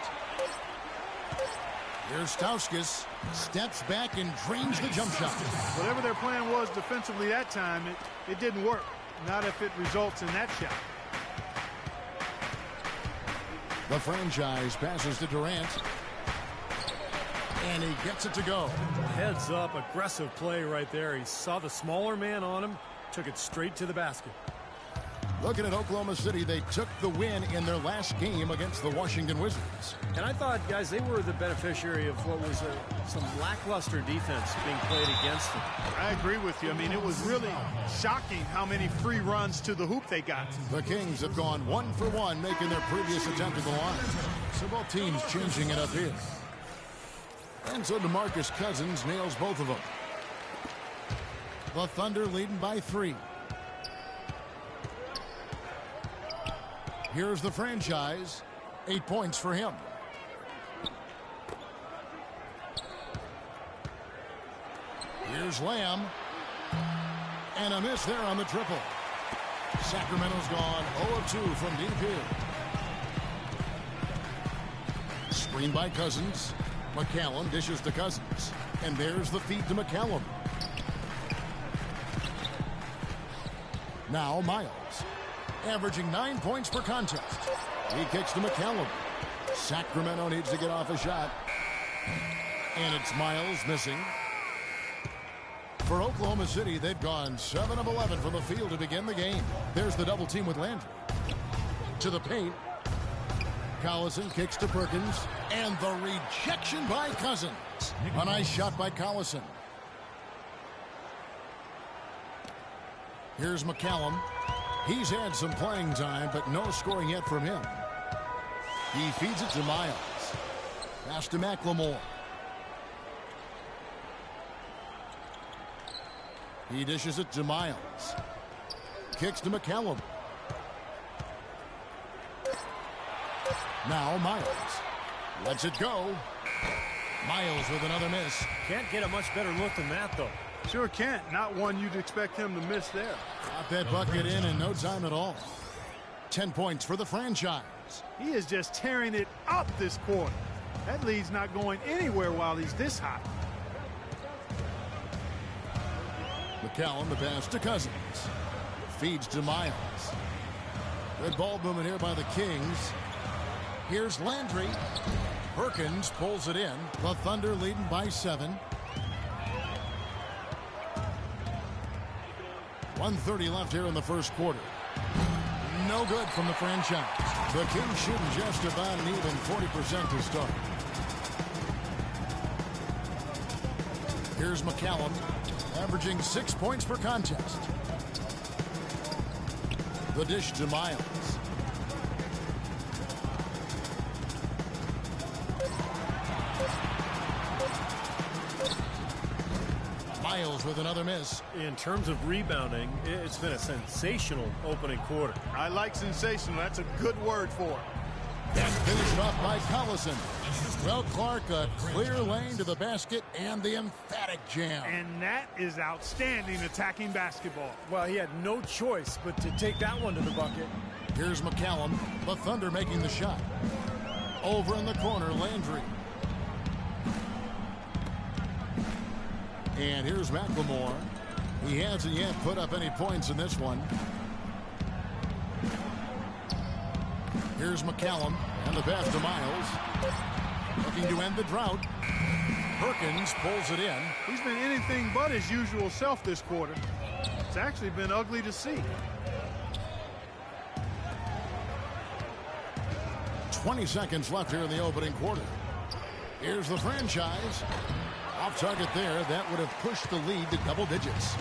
Here's Stauskas. Steps back and drains the jump shot. Whatever their plan was defensively that time, it didn't work. Not if it results in that shot. The franchise passes to Durant. And he gets it to go. Heads up, aggressive play right there. He saw the smaller man on him, took it straight to the basket. Looking at Oklahoma City, they took the win in their last game against the Washington Wizards. And I thought, guys, they were the beneficiary of what was some lackluster defense being played against them. I agree with you. I mean, it was really shocking how many free runs to the hoop they got. The Kings have gone 1 for 1, making their previous attempt at the line. So both teams changing it up here. And so DeMarcus Cousins nails both of them. The Thunder leading by 3. Here's the franchise. 8 points for him. Here's Lamb. And a miss there on the triple. Sacramento's gone 0 of 2 from deep here. Screen by Cousins. McCallum dishes to Cousins. And there's the feed to McCallum. Now Miles. Averaging 9 points per contest. He kicks to McCallum. Sacramento needs to get off a shot. And it's Miles missing. For Oklahoma City, they've gone 7 of 11 from the field to begin the game. There's the double team with Landry. To the paint. Collison kicks to Perkins. And the rejection by Cousins. A nice shot by Collison. Here's McCallum. He's had some playing time, but no scoring yet from him. He feeds it to Miles. Pass to McLemore. He dishes it to Miles. Kicks to McCallum. Now Miles. Lets it go. Miles with another miss. Can't get a much better look than that, though. Sure can't. Not one you'd expect him to miss there. Got that bucket in no time at all. 10 points for the franchise. He is just tearing it up this quarter. That lead's not going anywhere while he's this hot. McCallum, the pass to Cousins. Feeds to Miles. Good ball movement here by the Kings. Here's Landry. Perkins pulls it in. The Thunder leading by 7. 1:30 left here in the first quarter. No good from the franchise. The Kings shooting just about an even 40% to start. Here's McCallum, averaging 6 points per contest. The dish to Miles. Miles with another miss. In terms of rebounding, it's been a sensational opening quarter. I like sensational. That's a good word for it. And Finished off by Collison. Well, Clark, a clear lane to the basket and the emphatic jam. And that is outstanding attacking basketball. Well, he had no choice but to take that one to the bucket. Here's McCallum. The Thunder making the shot. Over in the corner, Landry. And here's McLemore. He hasn't yet put up any points in this one. Here's McCallum and the pass to Miles. Looking to end the drought. Perkins pulls it in. He's been anything but his usual self this quarter. It's actually been ugly to see. 20 seconds left here in the opening quarter. Here's the franchise. Off target there. That would have pushed the lead to double digits.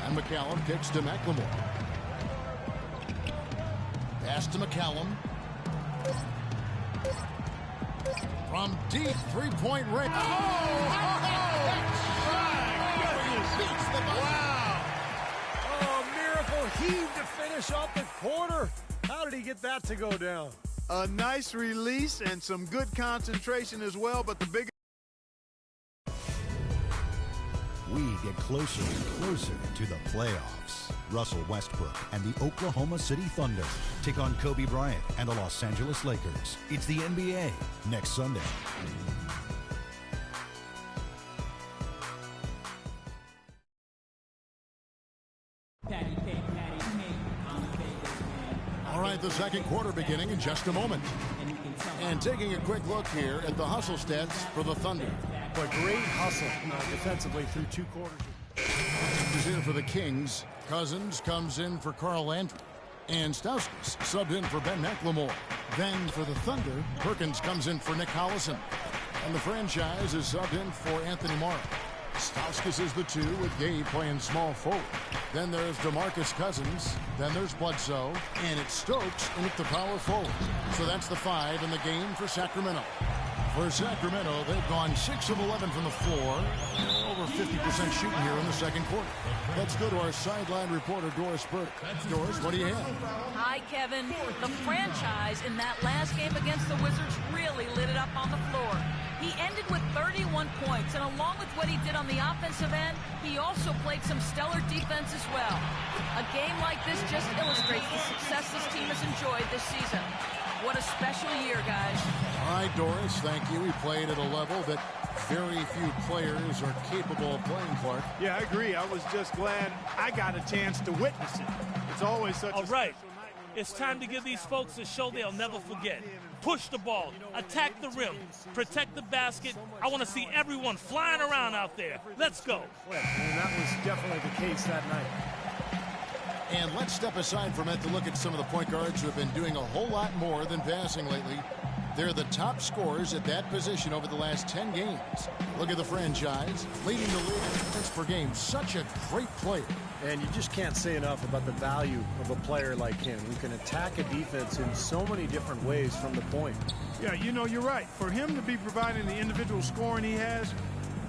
And McCallum kicks to McLemore. Pass to McCallum. From deep three-point range. Wow. Oh, miracle heave to finish off the quarter. How did he get that to go down? A nice release and some good concentration as well, but the big... We get closer and closer to the playoffs. Russell Westbrook and the Oklahoma City Thunder take on Kobe Bryant and the Los Angeles Lakers. It's the NBA next Sunday. All right, the second quarter beginning in just a moment. And taking a quick look here at the hustle stats for the Thunder. But great hustle defensively through two quarters. Is here for the Kings. Cousins comes in for Carl Landry. And Stauskas subbed in for Ben McLemore. Then for the Thunder, Perkins comes in for Nick Collison. And the franchise is subbed in for Anthony Morrow. Stauskas is the 2 with Gabe playing small forward. Then there's DeMarcus Cousins. Then there's Bledsoe. And it's Stokes in at the power forward. So that's the 5 in the game for Sacramento. For Sacramento, they've gone 6 of 11 from the floor. Over 50% shooting here in the second quarter. Let's go to our sideline reporter, Doris Burke. Doris, what do you have? Hi, Kevin. The franchise in that last game against the Wizards really lit it up on the floor. He ended with 31 points, and along with what he did on the offensive end, he also played some stellar defense as well. A game like this just illustrates the success this team has enjoyed this season. What a special year, guys. All right, Doris, thank you. We played at a level that very few players are capable of playing, Clark. Yeah, I agree. I was just glad I got a chance to witness it. It's always such a special night. It's time to give these folks a show they'll never forget. Push the ball, attack the rim, protect the basket. I want to see everyone flying around out there. Let's go. And that was definitely the case that night. And let's step aside from it to look at some of the point guards who have been doing a whole lot more than passing lately. They're the top scorers at that position over the last 10 games. Look at the franchise, leading the league in points per game. Such a great player. And you just can't say enough about the value of a player like him who can attack a defense in so many different ways from the point. Yeah, you know, you're right. For him to be providing the individual scoring he has,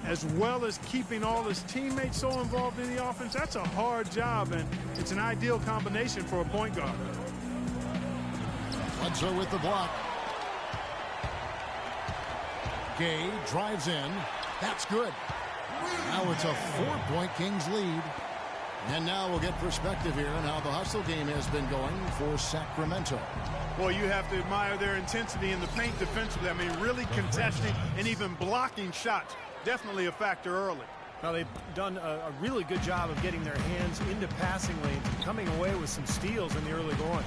as well as keeping all his teammates so involved in the offense, that's a hard job, and it's an ideal combination for a point guard. Bledsoe with the block. Gay drives in. That's good. Now it's a 4-point Kings lead. And now we'll get perspective here on how the hustle game has been going for Sacramento. Well, you have to admire their intensity in the paint defensively. I mean, really contesting and even blocking shots. Definitely a factor early. Now, they've done a really good job of getting their hands into passing lanes and coming away with some steals in the early going.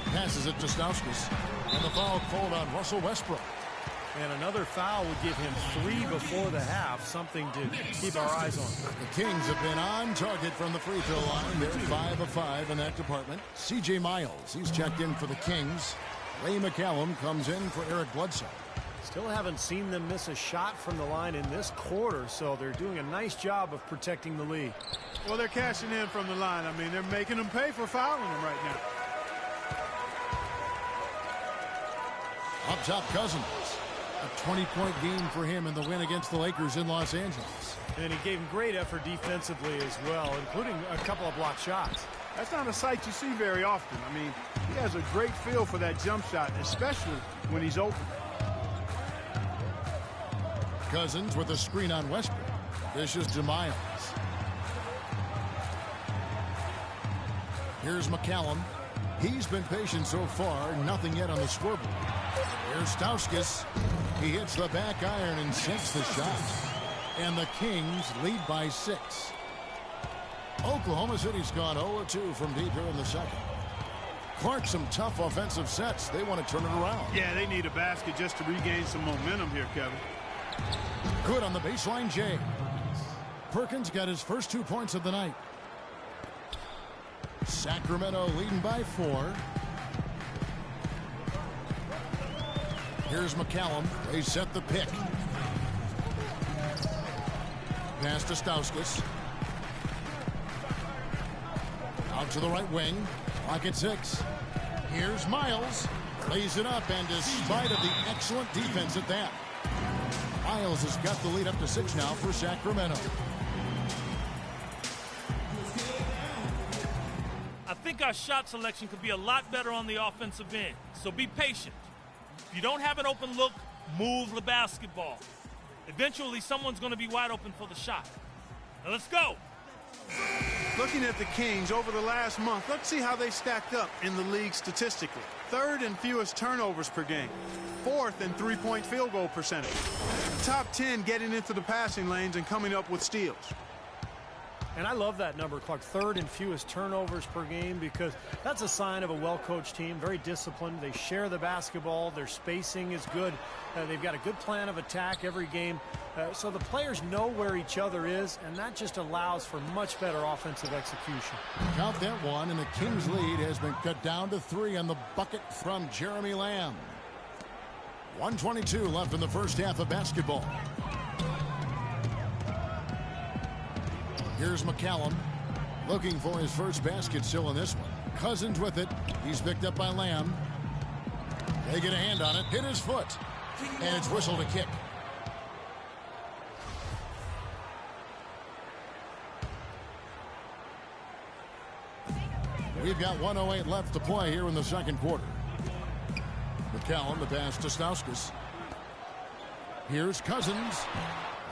Passes it to Stauskas. And the foul called on Russell Westbrook. And another foul would give him 3 before the half, something to keep our eyes on. The Kings have been on target from the free throw line. They're 5 of 5 in that department. C.J. Miles, he's checked in for the Kings. Ray McCallum comes in for Eric Bledsoe. Still haven't seen them miss a shot from the line in this quarter, so they're doing a nice job of protecting the lead. Well, they're cashing in from the line. I mean, they're making them pay for fouling them right now. Up top, Cousins. A 20-point game for him in the win against the Lakers in Los Angeles. And he gave him great effort defensively as well, including a couple of blocked shots. That's not a sight you see very often. I mean, he has a great feel for that jump shot, especially when he's open. Cousins with a screen on Westbrook. Dishes to Miles. Here's McCallum. He's been patient so far. Nothing yet on the scoreboard. Here's Stauskas. He hits the back iron and sinks the shot. And the Kings lead by 6. Oklahoma City's gone 0-2 from deep here in the second. Clark, some tough offensive sets. They want to turn it around. Yeah, they need a basket just to regain some momentum here, Kevin. Good on the baseline, Jay. Perkins got his first 2 points of the night. Sacramento leading by 4. Here's McCallum. They set the pick. Pass to Stauskas. Out to the right wing. Clock at 6. Here's Miles. Lays it up, and despite of the excellent defense at that, Miles has got the lead up to 6 now for Sacramento. I think our shot selection could be a lot better on the offensive end, so be patient. If you don't have an open look, move the basketball. Eventually, someone's going to be wide open for the shot. Now let's go. Looking at the Kings over the last month, let's see how they stacked up in the league statistically. 3rd in fewest turnovers per game. 4th in three-point field goal percentage. Top 10 getting into the passing lanes and coming up with steals. And I love that number, Clark. 3rd in fewest turnovers per game, because that's a sign of a well-coached team, very disciplined. They share the basketball. Their spacing is good. They've got a good plan of attack every game. So the players know where each other is, and that just allows for much better offensive execution. Count that one, and the Kings' lead has been cut down to 3 on the bucket from Jeremy Lamb. 1:22 left in the first half of basketball. Here's McCallum looking for his first basket still in this one. Cousins with it. He's picked up by Lamb. They get a hand on it. Hit his foot. And it's whistled a kick. We've got 1:08 left to play here in the second quarter. McCallum, the pass to Stauskas. Here's Cousins.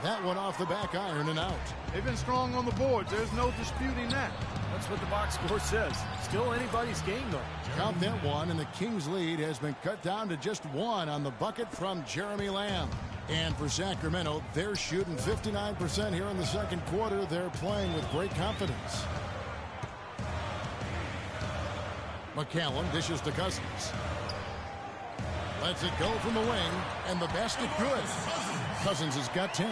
That one off the back iron and out. They've been strong on the boards. There's no disputing that. That's what the box score says. Still anybody's game, though. Count that one, and the Kings' lead has been cut down to just 1 on the bucket from Jeremy Lamb. And for Sacramento, they're shooting 59% here in the second quarter. They're playing with great confidence. McCallum dishes to Cousins. Lets it go from the wing, and the basket good. Cousins has got 10.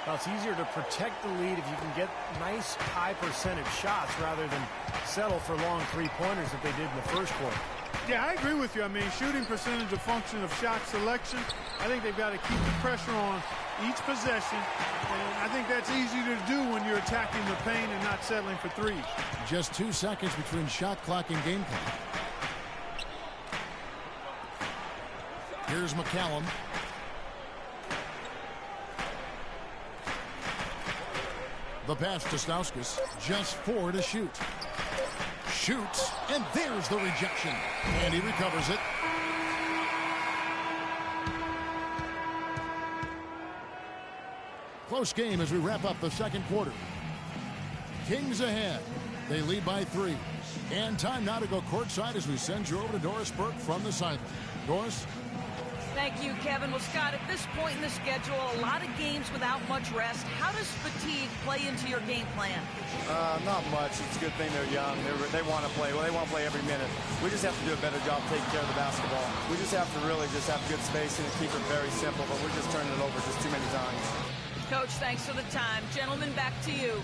Well, it's easier to protect the lead if you can get nice high percentage shots rather than settle for long three-pointers that they did in the first quarter. Yeah, I agree with you. I mean, shooting percentage a function of shot selection. I think they've got to keep the pressure on each possession, and I think that's easy to do when you're attacking the paint and not settling for threes. Just 2 seconds between shot clock and game clock. Here's McCallum. The pass to Stauskas. Just 4 to shoot. Shoots, and there's the rejection. And he recovers it. Close game as we wrap up the second quarter. Kings ahead. They lead by 3. And time now to go courtside as we send you over to Doris Burke from the sideline. Doris? Thank you, Kevin. Well, Scott, at this point in the schedule, a lot of games without much rest. How does fatigue play into your game plan? Not much. It's a good thing they're young. They want to play. Well, they want to play every minute. We just have to do a better job taking care of the basketball. We just have to really just have good spacing and keep it very simple, but we're just turning it over just too many times. Coach, thanks for the time. Gentlemen, back to you.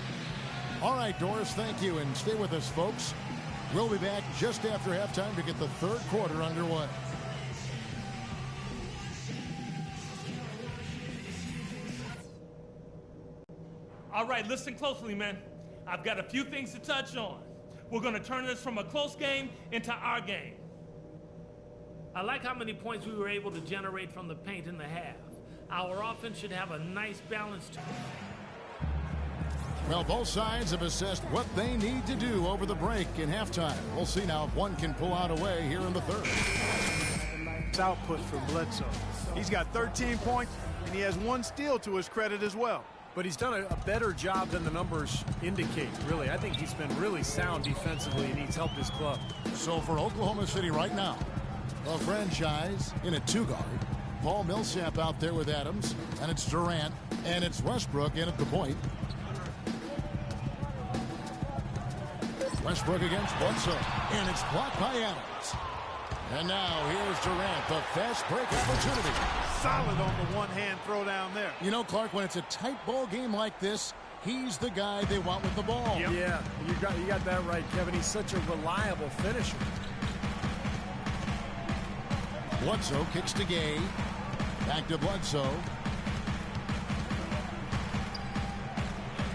All right, Doris, thank you. And stay with us, folks. We'll be back just after halftime to get the third quarter underway. All right, listen closely, man. I've got a few things to touch on. We're going to turn this from a close game into our game. I like how many points we were able to generate from the paint in the half. Our offense should have a nice balance to it. Well, both sides have assessed what they need to do over the break in halftime. We'll see now if one can pull out away here in the third. It's output for Bledsoe. He's got 13 points, and he has 1 steal to his credit as well. But he's done a better job than the numbers indicate, really. I think he's been really sound defensively, and he's helped his club. So for Oklahoma City right now, the franchise in a 2-guard. Paul Millsap out there with Adams, and it's Durant, and it's Westbrook in at the point. Westbrook against Bledsoe, and it's blocked by Adams. And now here's Durant, the fast break opportunity. Solid on the one-hand throw down there. You know, Clark, when it's a tight ball game like this, he's the guy they want with the ball. Yep. Yeah, you got that right, Kevin. He's such a reliable finisher. Bledsoe kicks to Gay. Back to Bledsoe.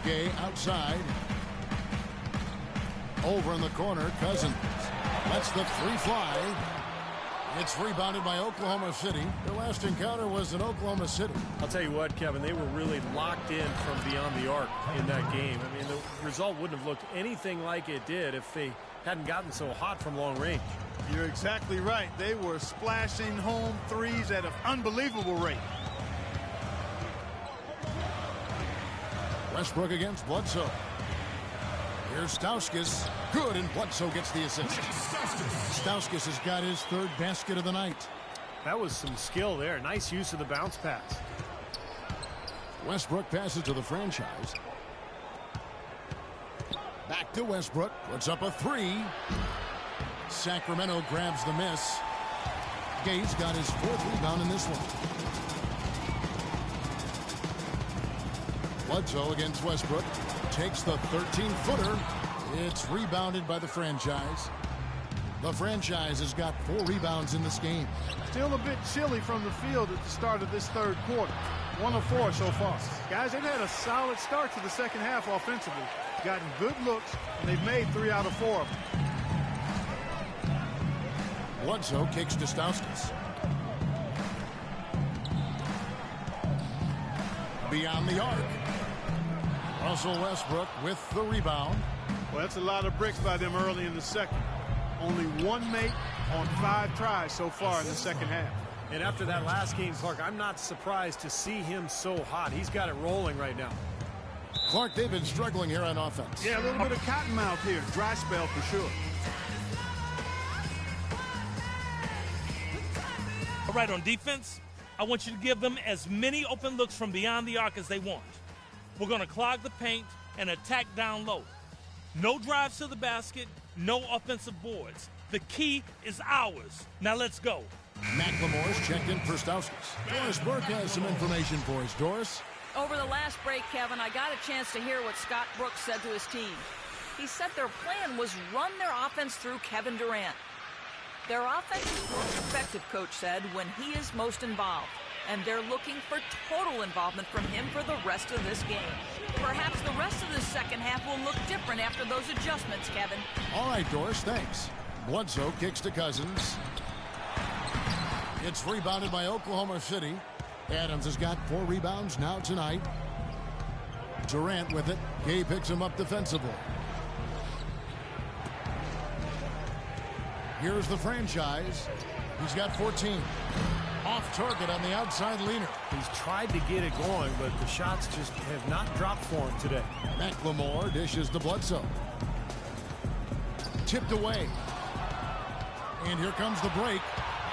Gay outside. Over in the corner, Cousins. Lets the 3 fly. It's rebounded by Oklahoma City. Their last encounter was in Oklahoma City. I'll tell you what, Kevin, they were really locked in from beyond the arc in that game. I mean, the result wouldn't have looked anything like it did if they hadn't gotten so hot from long range. You're exactly right. They were splashing home threes at an unbelievable rate. Westbrook against Bledsoe. Here's Stauskas. Good, and Bledsoe gets the assist. Stauskas has got his 3rd basket of the night. That was some skill there. Nice use of the bounce pass. Westbrook passes to the franchise. Back to Westbrook. Puts up a 3. Sacramento grabs the miss. Gay's got his 4th rebound in this one. Bledsoe against Westbrook. Takes the 13-footer. It's rebounded by the franchise. The franchise has got 4 rebounds in this game. Still a bit chilly from the field at the start of this 3rd quarter. 1 of 4 so far. Guys, they've had a solid start to the second half offensively. Gotten good looks, and they've made 3 out of 4 of them. Bledsoe kicks to Stauskas. Beyond the arc. Russell Westbrook with the rebound. Well, that's a lot of bricks by them early in the second. Only 1 make on 5 tries so far in the second half. And after that last game, Clark, I'm not surprised to see him so hot. He's got it rolling right now. Clark, they've been struggling here on offense. Yeah, a little bit of cottonmouth here. Dry spell for sure. All right, on defense, I want you to give them as many open looks from beyond the arc as they want. We're going to clog the paint and attack down low. No drives to the basket, no offensive boards. The key is ours. Now let's go. McLemore's checked in for Stauskas. Doris Burke has some information for us. Doris? Over the last break, Kevin, I got a chance to hear what Scott Brooks said to his team. He said their plan was run their offense through Kevin Durant. Their offense is most effective, Coach said, when he is most involved. And they're looking for total involvement from him for the rest of this game. Perhaps the rest of the second half will look different after those adjustments, Kevin. All right, Doris, thanks. Bledsoe kicks to Cousins. It's rebounded by Oklahoma City. Adams has got 4 rebounds now tonight. Durant with it. Gay picks him up defensively. Here's the franchise. He's got 14. Off target on the outside leaner. He's tried to get it going, but the shots just have not dropped for him today. McLemore dishes to Bledsoe. Tipped away. And here comes the break.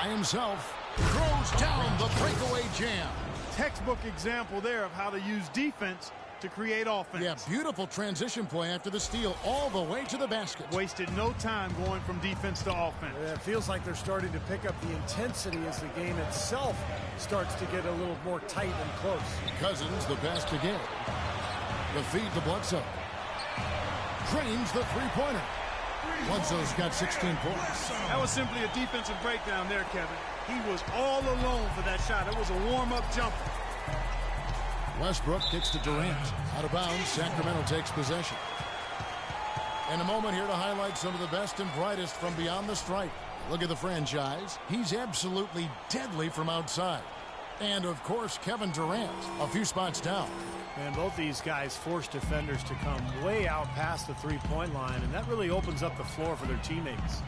By himself. Throws down the breakaway jam. Textbook example there of how to use defense to create offense. Yeah, beautiful transition play after the steal all the way to the basket. Wasted no time going from defense to offense. Yeah, it feels like they're starting to pick up the intensity as the game itself starts to get a little more tight and close. Cousins, the pass to Gay. The feed to Bledsoe. Drains the three-pointer. Bledsoe's got 16 points. That was simply a defensive breakdown there, Kevin. He was all alone for that shot. It was a warm-up jumper. Westbrook kicks to Durant. Out of bounds, Sacramento takes possession. In a moment here to highlight some of the best and brightest from beyond the stripe. Look at the franchise. He's absolutely deadly from outside. And, of course, Kevin Durant, a few spots down. And both these guys force defenders to come way out past the three-point line, and that really opens up the floor for their teammates.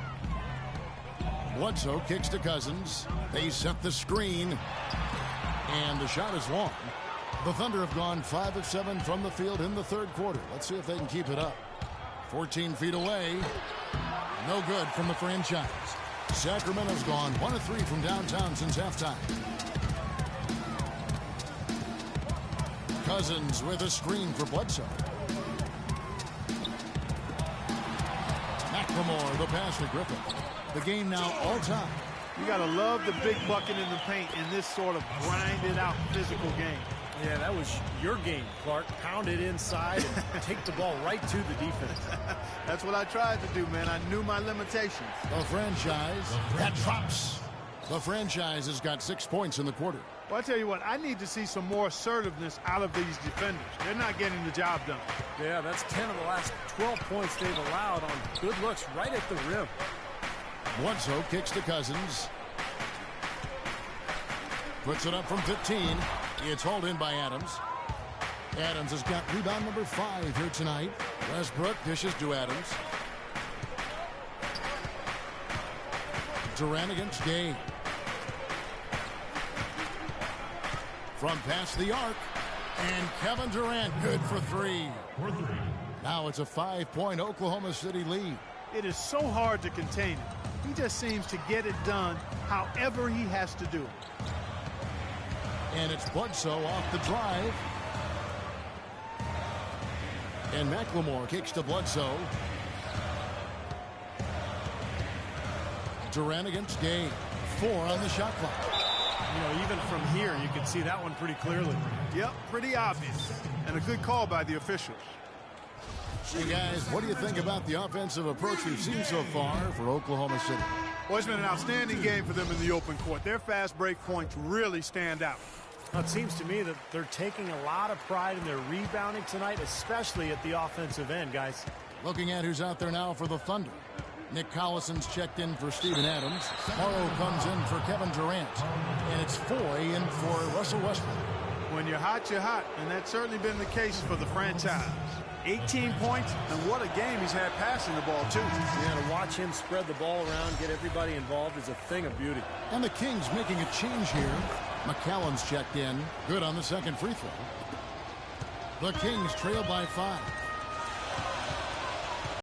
Bledsoe kicks to Cousins. They set the screen. And the shot is long. The Thunder have gone 5 of 7 from the field in the third quarter. Let's see if they can keep it up. 14 feet away. No good from the franchise. Sacramento's gone 1 of 3 from downtown since halftime. Cousins with a screen for Bledsoe. McLemore, the pass to Griffin. The game now all time. You got to love the big bucket in the paint in this sort of grinded out physical game. Yeah, that was your game, Clark. Pound it inside and take the ball right to the defense. That's what I tried to do, man. I knew my limitations. The franchise, that drops. The franchise has got 6 points in the quarter. Well, I tell you what, I need to see some more assertiveness out of these defenders. They're not getting the job done. Yeah, that's 10 of the last 12 points they've allowed on good looks right at the rim. Bledsoe kicks to Cousins. Puts it up from 15. It's hauled in by Adams. Adams has got rebound number 5 here tonight. Westbrook dishes to Adams. Durant against Gay. From past the arc. And Kevin Durant good for 3. Now it's a 5-point Oklahoma City lead. It is so hard to contain him. He just seems to get it done however he has to do it. And it's Bledsoe off the drive. And McLemore kicks to Bledsoe. Durant against Gay. 4 on the shot clock. You know, even from here, you can see that one pretty clearly. Yep, pretty obvious. And a good call by the officials. Hey, guys, what do you think about the offensive approach we've seen so far for Oklahoma City? Well, it's been an outstanding game for them in the open court. Their fast break points really stand out. Now, it seems to me that they're taking a lot of pride in their rebounding tonight, especially at the offensive end, guys. Looking at who's out there now for the Thunder. Nick Collison's checked in for Steven Adams. Morrow comes in for Kevin Durant. And it's Foy in for Russell Westbrook. When you're hot, and that's certainly been the case for the franchise. 18 points, and what a game he's had passing the ball, too. Yeah, to watch him spread the ball around, get everybody involved is a thing of beauty. And the Kings making a change here. McCallum's checked in. Good on the second free throw. The Kings trail by 5.